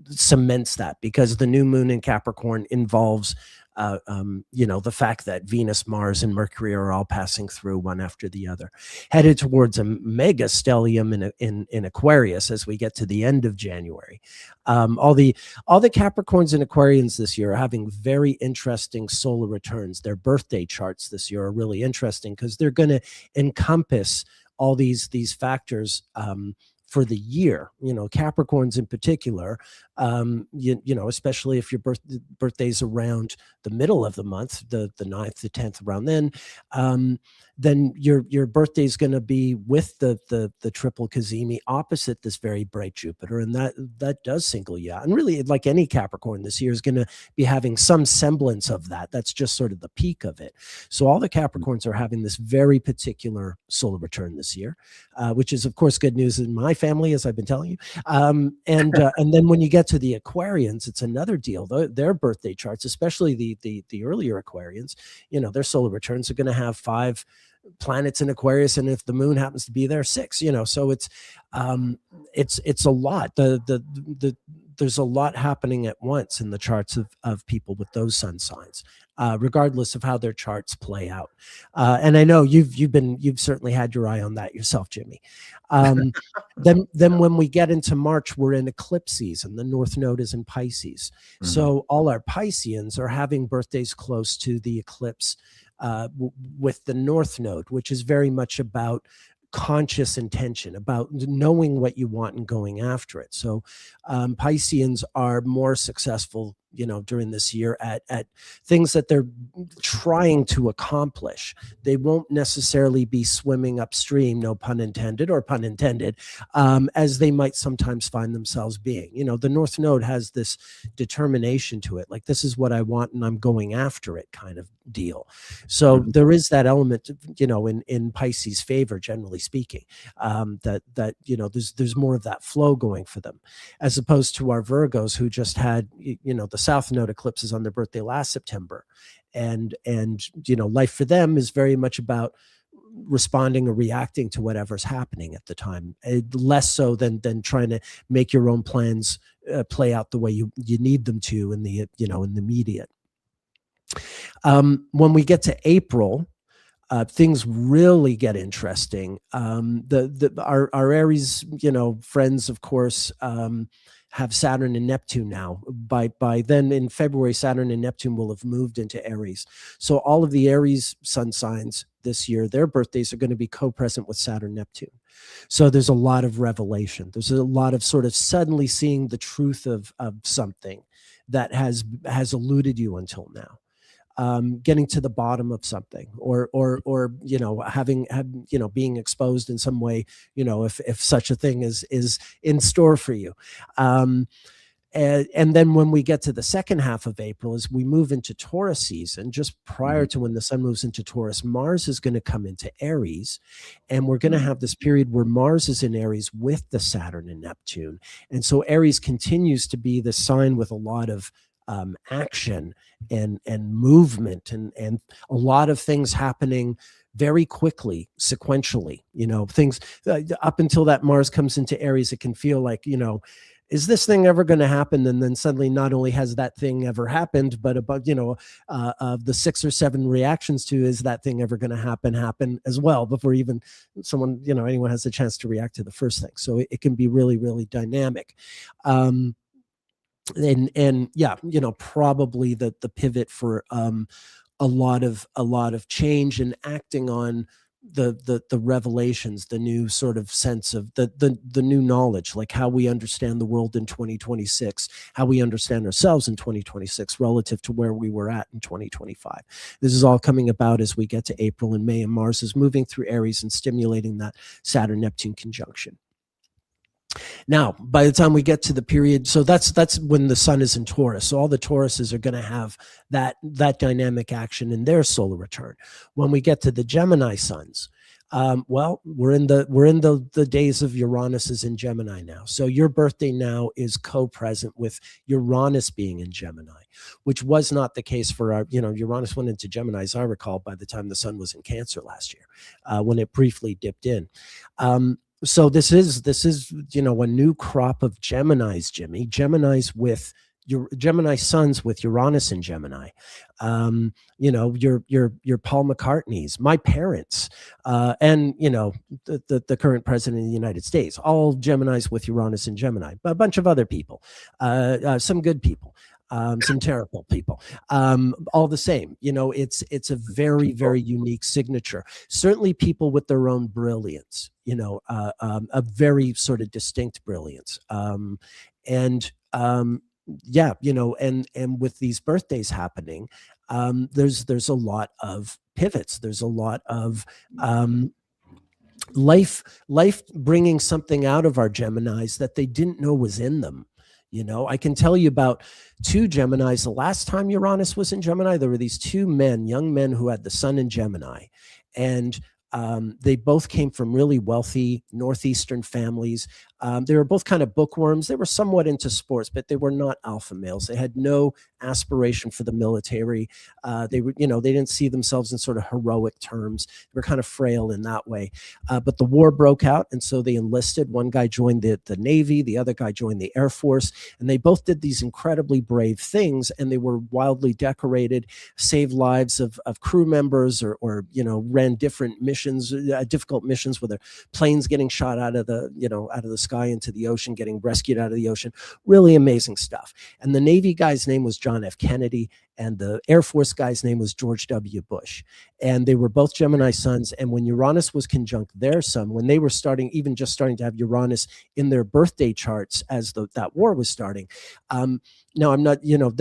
cements that, because the new moon in Capricorn involves the fact that Venus, Mars, and Mercury are all passing through one after the other, headed towards a mega-stellium in Aquarius as we get to the end of January. All the Capricorns and Aquarians this year are having very interesting solar returns. Their birthday charts this year are really interesting because they're going to encompass all these factors for the year. Capricorns in particular, especially if your birthday's around the middle of the month, the 9th, the 10th, around then your birthday is going to be with the triple cazimi opposite this very bright Jupiter, and that does single you out. And really, like any Capricorn this year is going to be having some semblance of that. That's just sort of the peak of it. So all the Capricorns are having this very particular solar return this year, which is of course good news in my family, as I've been telling you. And then when you get to the Aquarians, it's another deal. Their birthday charts, especially the earlier Aquarians, their solar returns are going to have 5 planets in Aquarius, and if the moon happens to be there, 6. So it's a lot. There's a lot happening at once in the charts of people with those sun signs, regardless of how their charts play out. And I know you've certainly had your eye on that yourself, Jimmy. Then when we get into March, we're in eclipse season. The North Node is in Pisces. Mm-hmm. So all our Pisceans are having birthdays close to the eclipse with the North Node, which is very much about conscious intention, about knowing what you want and going after it. So Pisceans are more successful, during this year at things that they're trying to accomplish. They won't necessarily be swimming upstream, no pun intended or pun intended, as they might sometimes find themselves being. The North Node has this determination to it, like this is what I want and I'm going after it kind of deal. So there is that element, in Pisces' favor, generally speaking, that there's more of that flow going for them, as opposed to our Virgos, who just had, the South Node eclipses on their birthday last September. And life for them is very much about responding or reacting to whatever's happening at the time, less so than trying to make your own plans play out the way you need them to in the immediate. When we get to April, things really get interesting. Our Aries, friends, of course, have Saturn and Neptune now. By then in February, Saturn and Neptune will have moved into Aries. So all of the Aries sun signs this year, their birthdays are going to be co-present with Saturn, Neptune. So there's a lot of revelation. There's a lot of sort of suddenly seeing the truth of something that has eluded you until now. Getting to the bottom of something, or being exposed in some way, if such a thing is in store for you. And then when we get to the second half of April, as we move into Taurus season, just prior to when the sun moves into Taurus, Mars is going to come into Aries, and we're going to have this period where Mars is in Aries with the Saturn and Neptune. And so Aries continues to be the sign with a lot of action and movement and a lot of things happening very quickly, sequentially. Things up until that Mars comes into Aries, it can feel like, is this thing ever going to happen? And then suddenly not only has that thing ever happened, but about, of the 6 or 7 reactions to is that thing ever going to happen as well before even anyone has a chance to react to the first thing. So it can be really, really dynamic. And yeah, probably the pivot for a lot of change and acting on the revelations, the new sort of sense of the new knowledge, like how we understand the world in 2026, how we understand ourselves in 2026 relative to where we were at in 2025. This is all coming about as we get to April and May, and Mars is moving through Aries and stimulating that Saturn-Neptune conjunction. Now, by the time we get to the period, so that's when the sun is in Taurus. So all the Tauruses are going to have that dynamic action in their solar return. When we get to the Gemini suns, we're in the days of Uranus is in Gemini now. So your birthday now is co-present with Uranus being in Gemini, which was not the case for our, Uranus went into Gemini, as I recall, by the time the sun was in Cancer last year, when it briefly dipped in. So this is a new crop of Geminis, Jimmy. Geminis with your Gemini suns with Uranus in Gemini. You know, your Paul McCartney's, my parents, and you know, the current president of the United States, all Geminis with Uranus in Gemini. A bunch of other people, some good people, some terrible people, all the same. You know, it's a very, very unique signature. Certainly people with their own brilliance, you know, a very sort of distinct brilliance. Yeah, you know, and with these birthdays happening, there's a lot of pivots. There's a lot of life bringing something out of our Geminis that they didn't know was in them. You know, I can tell you about two Geminis. The last time Uranus was in Gemini, there were these two men, young men, who had the sun in Gemini, and they both came from really wealthy Northeastern families. They were both kind of bookworms. They were somewhat into sports, but they were not alpha males. They had no aspiration for the military. They were, you know, they didn't see themselves in sort of heroic terms. They were kind of frail in that way. But the war broke out, and so they enlisted. One guy joined the Navy, the other guy joined the Air Force, and they both did these incredibly brave things, and they were wildly decorated, saved lives of crew members, or you know, ran different missions, difficult missions with their planes getting shot out of the, you know, out of the sky into the ocean, getting rescued out of the ocean. Really amazing stuff. And the Navy guy's name was John F. Kennedy, and the Air Force guy's name was George W. Bush. And they were both Gemini suns. And when Uranus was conjunct their sun, when they were starting, even just starting to have Uranus in their birthday charts as that war was starting, now I'm not, you know,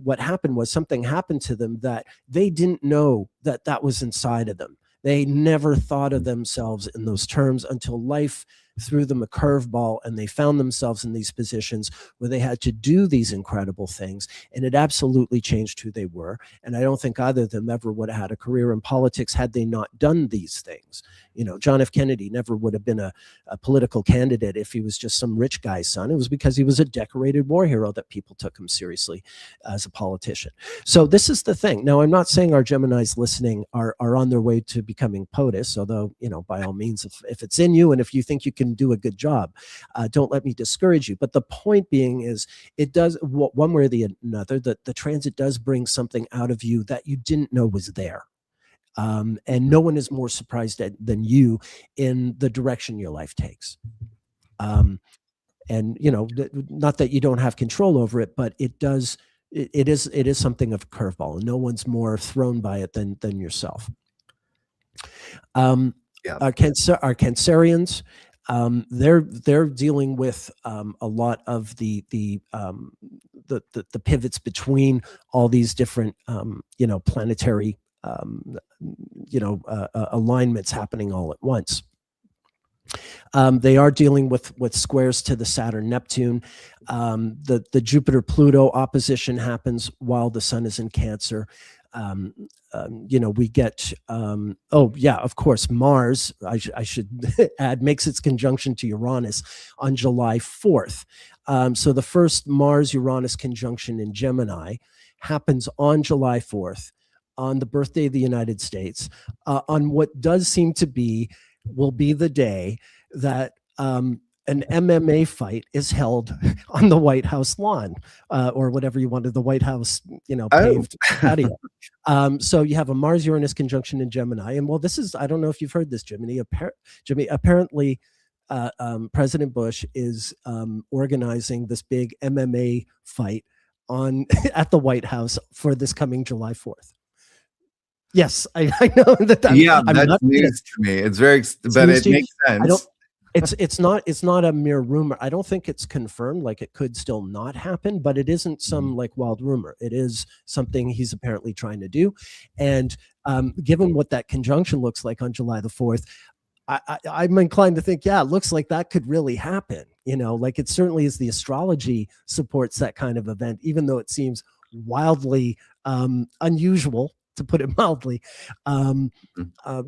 what happened was something happened to them that they didn't know that was inside of them. They never thought of themselves in those terms until life threw them a curveball, and they found themselves in these positions where they had to do these incredible things, and it absolutely changed who they were. And I don't think either of them ever would have had a career in politics had they not done these things. You know, John F. Kennedy never would have been a political candidate if he was just some rich guy's son. It was because he was a decorated war hero that people took him seriously as a politician. So this is the thing. Now, I'm not saying our Geminis listening are on their way to becoming POTUS, although, you know, by all means, if it's in you and if you think you can do a good job, don't let me discourage you. But the point being is, it does, one way or the another, the transit does bring something out of you that you didn't know was there. And no one is more surprised than you in the direction your life takes. And, you know, not that you don't have control over it, but it does, it is something of a curveball, and no one's more thrown by it than yourself. Yeah. Our Cancerians, they're dealing with a lot of the pivots between all these different you know, planetary you know, alignments happening all at once. They are dealing with squares to the Saturn Neptune. The Jupiter Pluto opposition happens while the sun is in Cancer. You know, we get, oh yeah, of course, Mars, I should add, makes its conjunction to Uranus on July 4th. So the first Mars-Uranus conjunction in Gemini happens on July 4th, on the birthday of the United States, on what does seem to will be the day that an MMA fight is held on the White House lawn, or whatever you wanted, the White House, you know, paved patio. So you have a Mars-Uranus conjunction in Gemini. And well, this is, I don't know if you've heard this, Jimmy, apparently President Bush is organizing this big MMA fight at the White House for this coming July 4th. Yes, I know that. That's news to me. It's very, but it makes sense. It's not a mere rumor. I don't think it's confirmed. Like, it could still not happen, but it isn't some like wild rumor. It is something he's apparently trying to do. And given what that conjunction looks like on July the 4th, I'm inclined to think, yeah, it looks like that could really happen. You know, like, it certainly is. The astrology supports that kind of event, even though it seems wildly unusual, to put it mildly.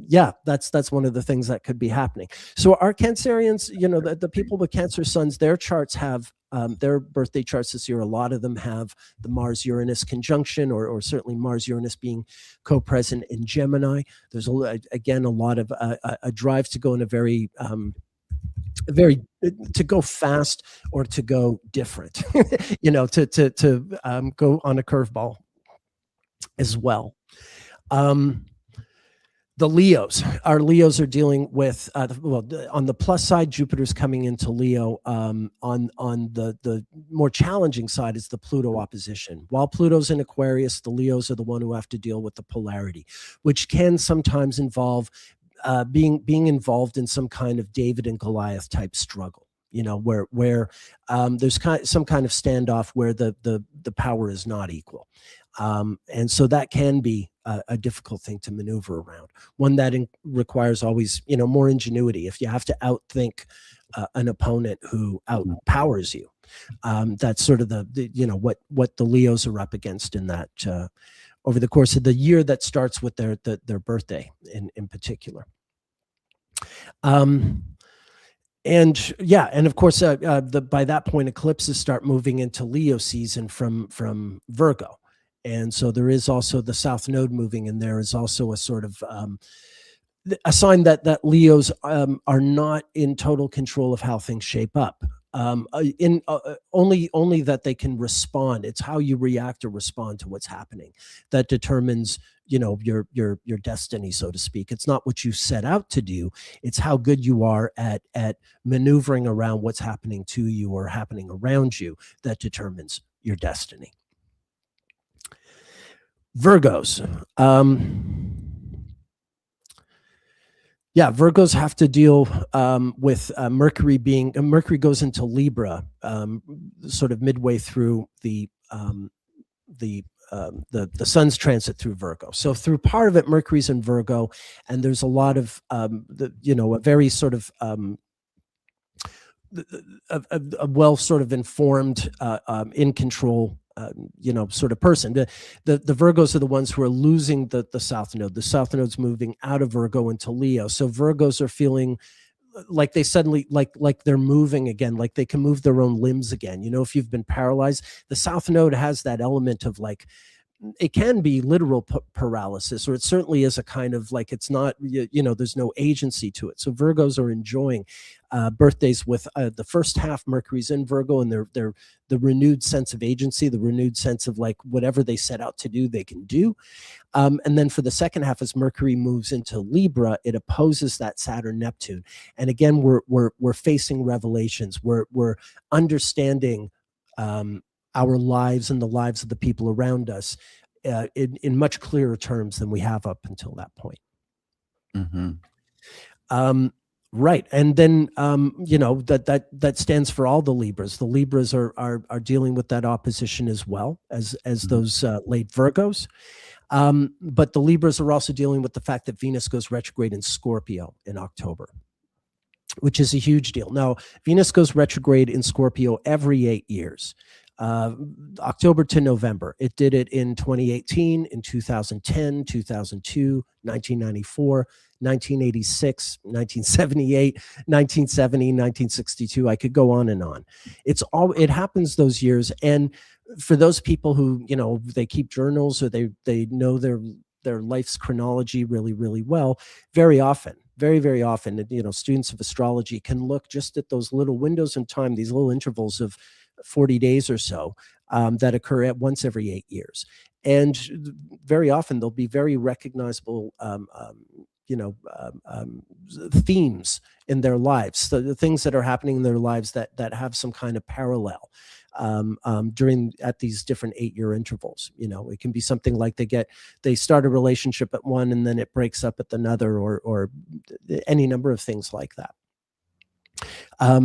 Yeah, that's one of the things that could be happening. So our Cancerians, you know, the people with Cancer suns, their charts have their birthday charts this year. A lot of them have the Mars-Uranus conjunction, or certainly Mars-Uranus being co-present in Gemini. There's again a lot of a drive to go in a very very to go fast or to go different, to go on a curveball as well. The Leos, our Leos are dealing with, on the plus side, Jupiter's coming into Leo. On the more challenging side is the Pluto opposition. While Pluto's in Aquarius, the Leos are the one who have to deal with the polarity, which can sometimes involve being involved in some kind of David and Goliath type struggle. Where there's some kind of standoff where the power is not equal. And so that can be a difficult thing to maneuver around, one that requires always, more ingenuity. If you have to outthink an opponent who outpowers you, that's sort of what the Leos are up against in that over the course of the year that starts with their birthday in particular. And of course, by that point, eclipses start moving into Leo season from Virgo. And so there is also the South Node moving, and there is also a sort of a sign that Leos are not in total control of how things shape up. Only that they can respond. It's how you react or respond to what's happening that determines, your destiny, so to speak. It's not what you set out to do. It's how good you are at maneuvering around what's happening to you or happening around you that determines your destiny. Virgos. Virgos have to deal with Mercury Mercury goes into Libra sort of midway through the sun's transit through Virgo. So through part of it, Mercury's in Virgo, and there's a lot of a very sort of a well sort of informed, in control, sort of person. The Virgos are the ones who are losing the South Node. The South Node's moving out of Virgo into Leo. So Virgos are feeling like they suddenly, like they're moving again, like they can move their own limbs again. If you've been paralyzed, the South Node has that element of like, it can be literal paralysis, or it certainly is a kind of like, it's not, there's no agency to it. So Virgos are enjoying birthdays with the first half, Mercury's in Virgo, and they're the renewed sense of agency, the renewed sense of like whatever they set out to do, they can do. And then for the second half, as Mercury moves into Libra, it opposes that Saturn Neptune. And again, we're facing revelations. We're understanding our lives and the lives of the people around us in much clearer terms than we have up until that point. Mm-hmm. Right. And then, that stands for all the Libras. The Libras are dealing with that opposition as well as those late Virgos. But the Libras are also dealing with the fact that Venus goes retrograde in Scorpio in October, which is a huge deal. Now, Venus goes retrograde in Scorpio every 8 years. October to November. It did it in 2018, in 2010, 2002, 1994, 1986, 1978, 1970, 1962. I could go on and on. It happens those years. And for those people who, they keep journals or they know their life's chronology really, really well, very often, very, very often, students of astrology can look just at those little windows in time, these little intervals of 40 days or so that occur at once every 8 years. And very often there'll be very recognizable, themes in their lives. So the things that are happening in their lives that have some kind of parallel at these different 8-year intervals. It can be something like they start a relationship at one and then it breaks up at another, or any number of things like that.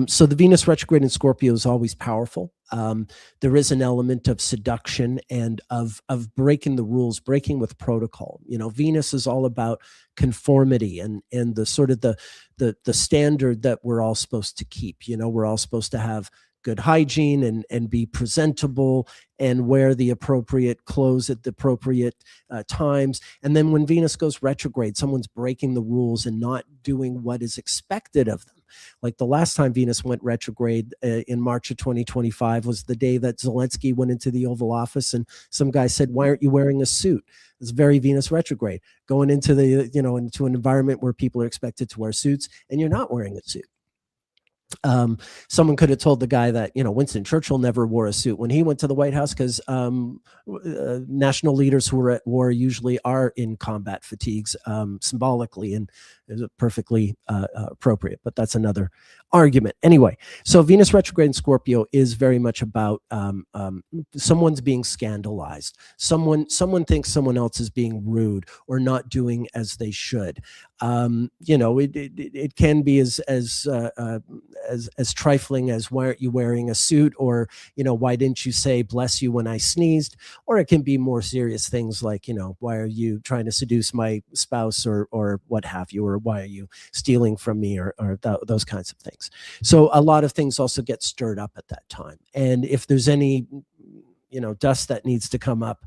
So the Venus retrograde in Scorpio is always powerful. There is an element of seduction and of breaking the rules, breaking with protocol. Venus is all about conformity and the sort of the standard that we're all supposed to keep. We're all supposed to have good hygiene and be presentable and wear the appropriate clothes at the appropriate times. And then when Venus goes retrograde, someone's breaking the rules and not doing what is expected of them. Like the last time Venus went retrograde in March of 2025 was the day that Zelensky went into the Oval Office and some guy said, "Why aren't you wearing a suit?" It's very Venus retrograde, going into into an environment where people are expected to wear suits and you're not wearing a suit. Someone could have told the guy that, you know, Winston Churchill never wore a suit when he went to the White House, because national leaders who are at war usually are in combat fatigues, symbolically, and is perfectly appropriate. But that's another argument. Anyway, so Venus retrograde in Scorpio is very much about someone's being scandalized. Someone thinks someone else is being rude or not doing as they should. You know, it can be as trifling as, why aren't you wearing a suit, or, you know, why didn't you say bless you when I sneezed, or it can be more serious things like, you know, why are you trying to seduce my spouse, or what have you, or why are you stealing from me, or those kinds of things. So a lot of things also get stirred up at that time, and if there's any, you know, dust that needs to come up,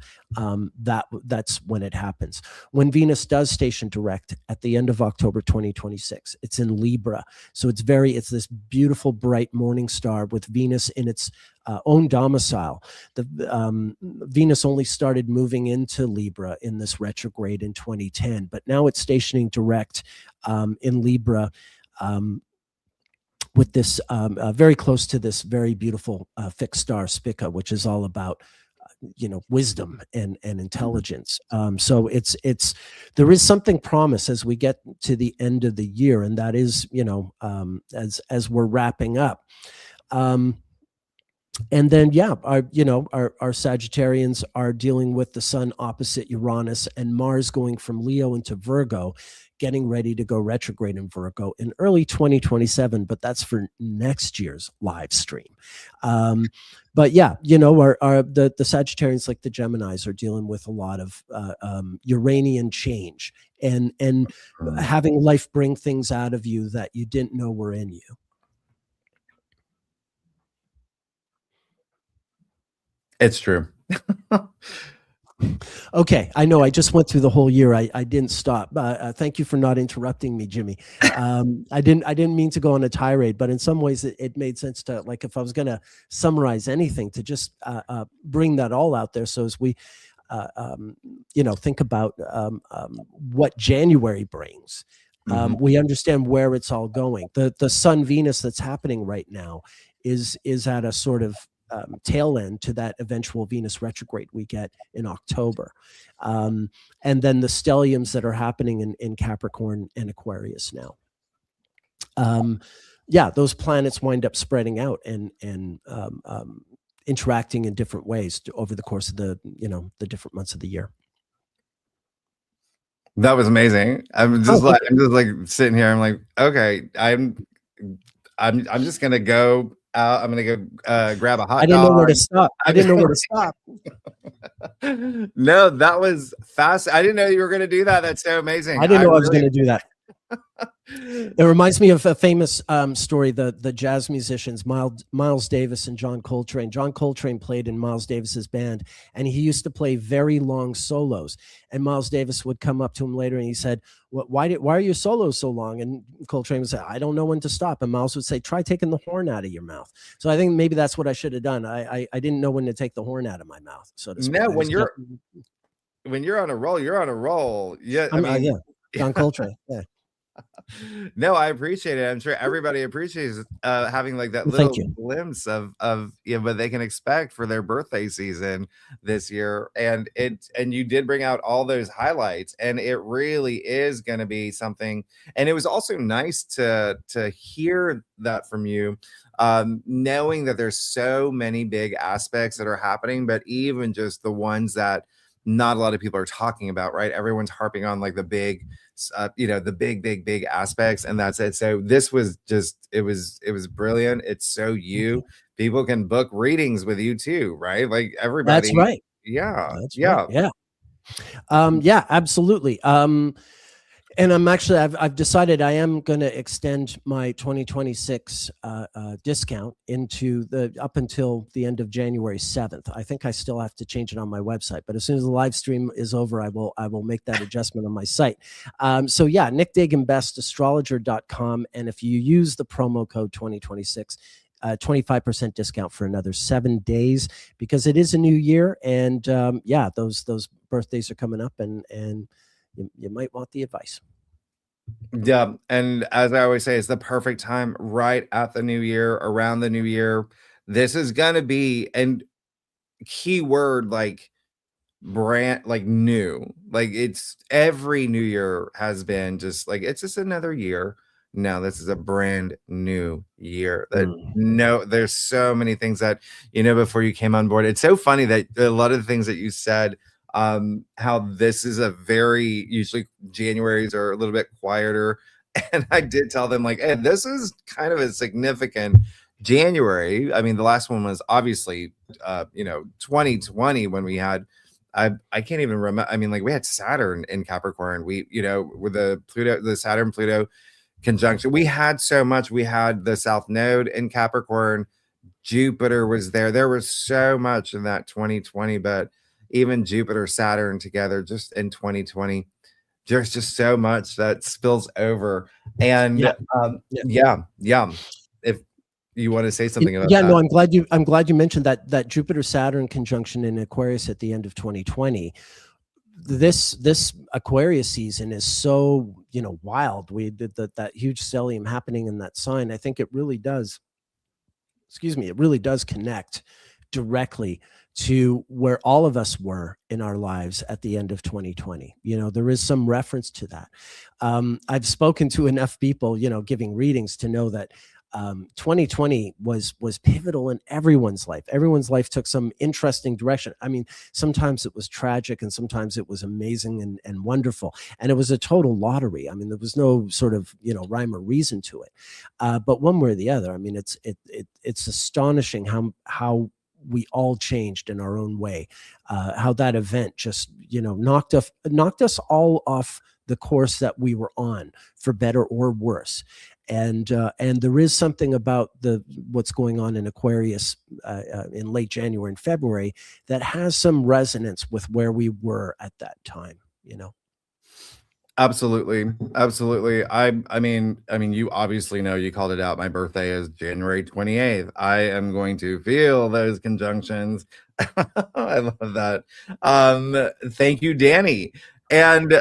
that's when it happens. When Venus does station direct at the end of October 2026, it's in Libra. So it's this beautiful, bright morning star with Venus in its own domicile. The Venus only started moving into Libra in this retrograde in 2010, but now it's stationing direct in Libra, with this very close to this very beautiful fixed star Spica, which is all about, you know, wisdom and intelligence. So there is something promised as we get to the end of the year, and that is, you know, as we're wrapping up. And then, yeah, our Sagittarians are dealing with the sun opposite Uranus, and Mars going from Leo into Virgo, getting ready to go retrograde in Virgo in early 2027, but that's for next year's live stream. But yeah, you know, the Sagittarians, like the Geminis, are dealing with a lot of Uranian change and having life bring things out of you that you didn't know were in you. It's true. Okay, I know I just went through the whole year. I didn't stop. Thank you for not interrupting me, Jimmy. I didn't mean to go on a tirade, but in some ways it made sense to, like, if I was going to summarize anything, to just bring that all out there. So as we, you know, think about what January brings, we understand where it's all going. The Sun Venus that's happening right now is at a sort of tail end to that eventual Venus retrograde we get in October. And then the stelliums that are happening in Capricorn and Aquarius now. Yeah, those planets wind up spreading out and interacting in different ways over the course of the different months of the year. That was amazing. I'm just like sitting here. I'm like, okay, I'm just gonna go out. I'm gonna go grab a hot dog. I didn't know where to stop. I didn't know where to stop. No, that was fast. I didn't know you were gonna do that. That's so amazing. I didn't know I was gonna do that. It reminds me of a famous story, the jazz musicians Miles Davis and John Coltrane. John Coltrane played in Miles Davis's band, and he used to play very long solos. And Miles Davis would come up to him later and he said, why are your solos so long? And Coltrane would say, I don't know when to stop. And Miles would say, try taking the horn out of your mouth. So I think maybe that's what I should have done. I didn't know when to take the horn out of my mouth. So to speak. No, when you're on a roll, you're on a roll. Yeah, I mean, yeah, John Coltrane. Yeah. No, I appreciate it. I'm sure everybody appreciates having like that little glimpse of what they can expect for their birthday season this year. And you did bring out all those highlights, and it really is going to be something. And it was also nice to hear that from you, knowing that there's so many big aspects that are happening, but even just the ones that not a lot of people are talking about, right? Everyone's harping on like the big, the big aspects, and that's it. So this was just, it was brilliant. It's so you. People can book readings with you too, right? Like everybody. That's right. Yeah. That's yeah. Right. Yeah. Yeah, absolutely. And I've decided I am going to extend my 2026 discount up until the end of January 7th. I think I still have to change it on my website, but as soon as the live stream is over, I will make that adjustment on my site. So yeah, Nick Dagan Best, astrologer.com. And if you use the promo code 2026, 25% discount for another 7 days, because it is a new year. And yeah, those birthdays are coming up, and you might want the advice. Yeah, and as I always say, it's the perfect time right at the new year, around the new year. This is gonna be and keyword like brand like new. Like it's every new year has been just like it's just another year. No, this is a brand new year. That Mm. no, there's so many things that before you came on board. It's so funny that a lot of the things that you said, how this is a very usually Januaries are a little bit quieter. And I did tell them like, hey, this is kind of a significant January. I mean, the last one was obviously 2020 when we had I can't even remember. I mean, like we had Saturn in Capricorn. We, with the Saturn Pluto conjunction, we had so much. We had the South Node in Capricorn. Jupiter was there. There was so much in that 2020, but even Jupiter, Saturn together just in 2020, there's just so much that spills over. And Yeah. Yeah. yeah. If you want to say something about Yeah, no, that. I'm glad you mentioned that Jupiter Saturn conjunction in Aquarius at the end of 2020. This Aquarius season is so, wild. We did that huge stellium happening in that sign. I think it really does, excuse me, it really does connect directly to where all of us were in our lives at the end of 2020. There is some reference to that. I've spoken to enough people, giving readings to know that 2020 was pivotal in everyone's life. Everyone's life took some interesting direction. I mean, sometimes it was tragic and sometimes it was amazing and wonderful. And it was a total lottery. I mean, there was no sort of, rhyme or reason to it. But one way or the other, I mean, it's astonishing how we all changed in our own way. How that event just, knocked us all off the course that we were on, for better or worse. And there is something about what's going on in Aquarius in late January and February that has some resonance with where we were at that time. Absolutely. Absolutely. I mean, you obviously know you called it out. My birthday is January 28th. I am going to feel those conjunctions. I love that. Thank you, Danny. And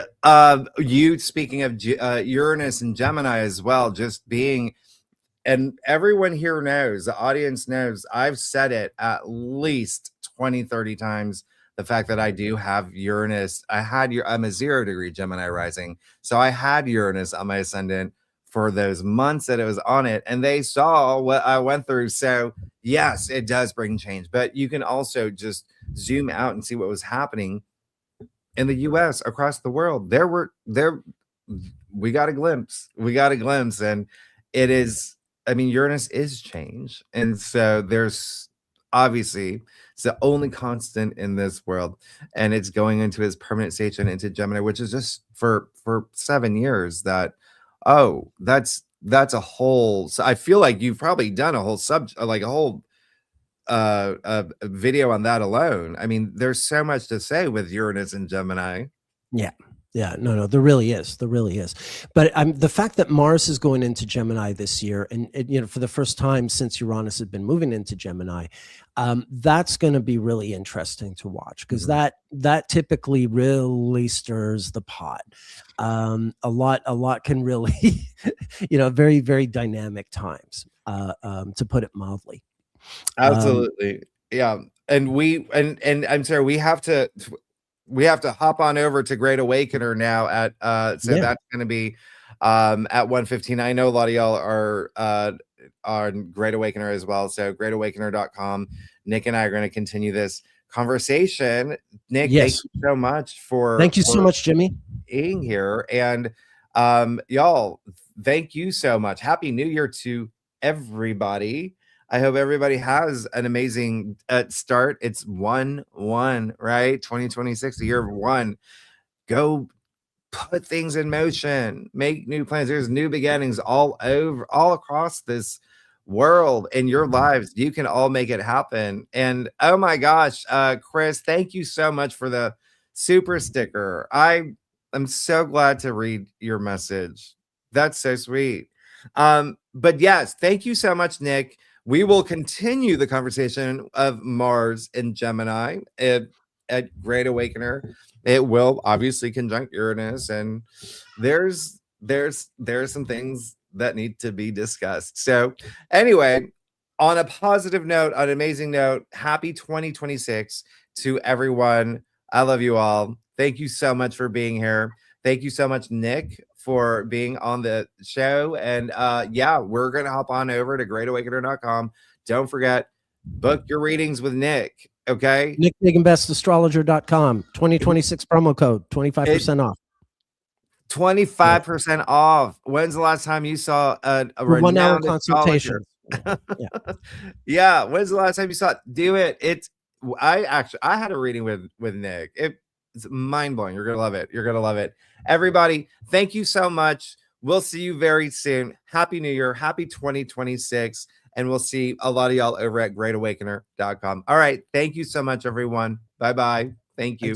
you speaking of Uranus and Gemini as well, just being and everyone here knows, the audience knows, I've said it at least 20, 30 times. The fact that I do have Uranus, I'm a 0-degree Gemini rising. So I had Uranus on my ascendant for those months that it was on it, and they saw what I went through. So, yes, it does bring change, but you can also just zoom out and see what was happening in the US, across the world. We got a glimpse. We got a glimpse, and it is, I mean, Uranus is change. And so there's obviously it's the only constant in this world, and it's going into his permanent station into Gemini, which is just for 7 years. That's a whole. So I feel like you've probably done a whole like a whole a video on that alone. I mean, there's so much to say with Uranus and Gemini. Yeah. Yeah, no, there really is. There really is. But the fact that Mars is going into Gemini this year, and for the first time since Uranus had been moving into Gemini, that's going to be really interesting to watch, because that typically really stirs the pot. A lot can really, very, very dynamic times, to put it mildly. Absolutely. Yeah. And I'm sorry, we have to hop on over to Great Awakener now at so Yeah. that's gonna be at 1:15. I know a lot of y'all are on Great Awakener as well. So greatawakener.com. Nick and I are gonna continue this conversation. Nick, thank Yes. you so much Thank you so much, Jimmy. being here. And y'all, thank you so much. Happy New Year to everybody. I hope everybody has an amazing start. It's 1/1, right? 2026, the year of one. Go put things in motion, make new plans. There's new beginnings all over, all across this world in your lives. You can all make it happen. And oh my gosh, Chris, thank you so much for the super sticker. I am so glad to read your message. That's so sweet. But yes, thank you so much, Nick. We will continue the conversation of Mars and Gemini at Great Awakener. It will obviously conjunct Uranus, and there's there's some things that need to be discussed. So anyway, on a positive note, on an amazing note, happy 2026 to everyone. I love you all. Thank you so much for being here. Thank you so much, Nick, for being on the show. And yeah, we're going to hop on over to greatawakener.com. Don't forget, book your readings with Nick. Okay. Nick Dagan, astrologer.com. 2026 promo code, 25% off. 25% off. When's the last time you saw a 1 hour consultation? Yeah. Yeah. When's the last time you saw it? Do it. I had a reading with Nick. It's mind blowing. You're gonna love it. You're gonna love it. Everybody, thank you so much. We'll see you very soon. Happy New Year. Happy 2026. And we'll see a lot of y'all over at greatawakener.com. All right. Thank you so much, everyone. Bye-bye. Thank you.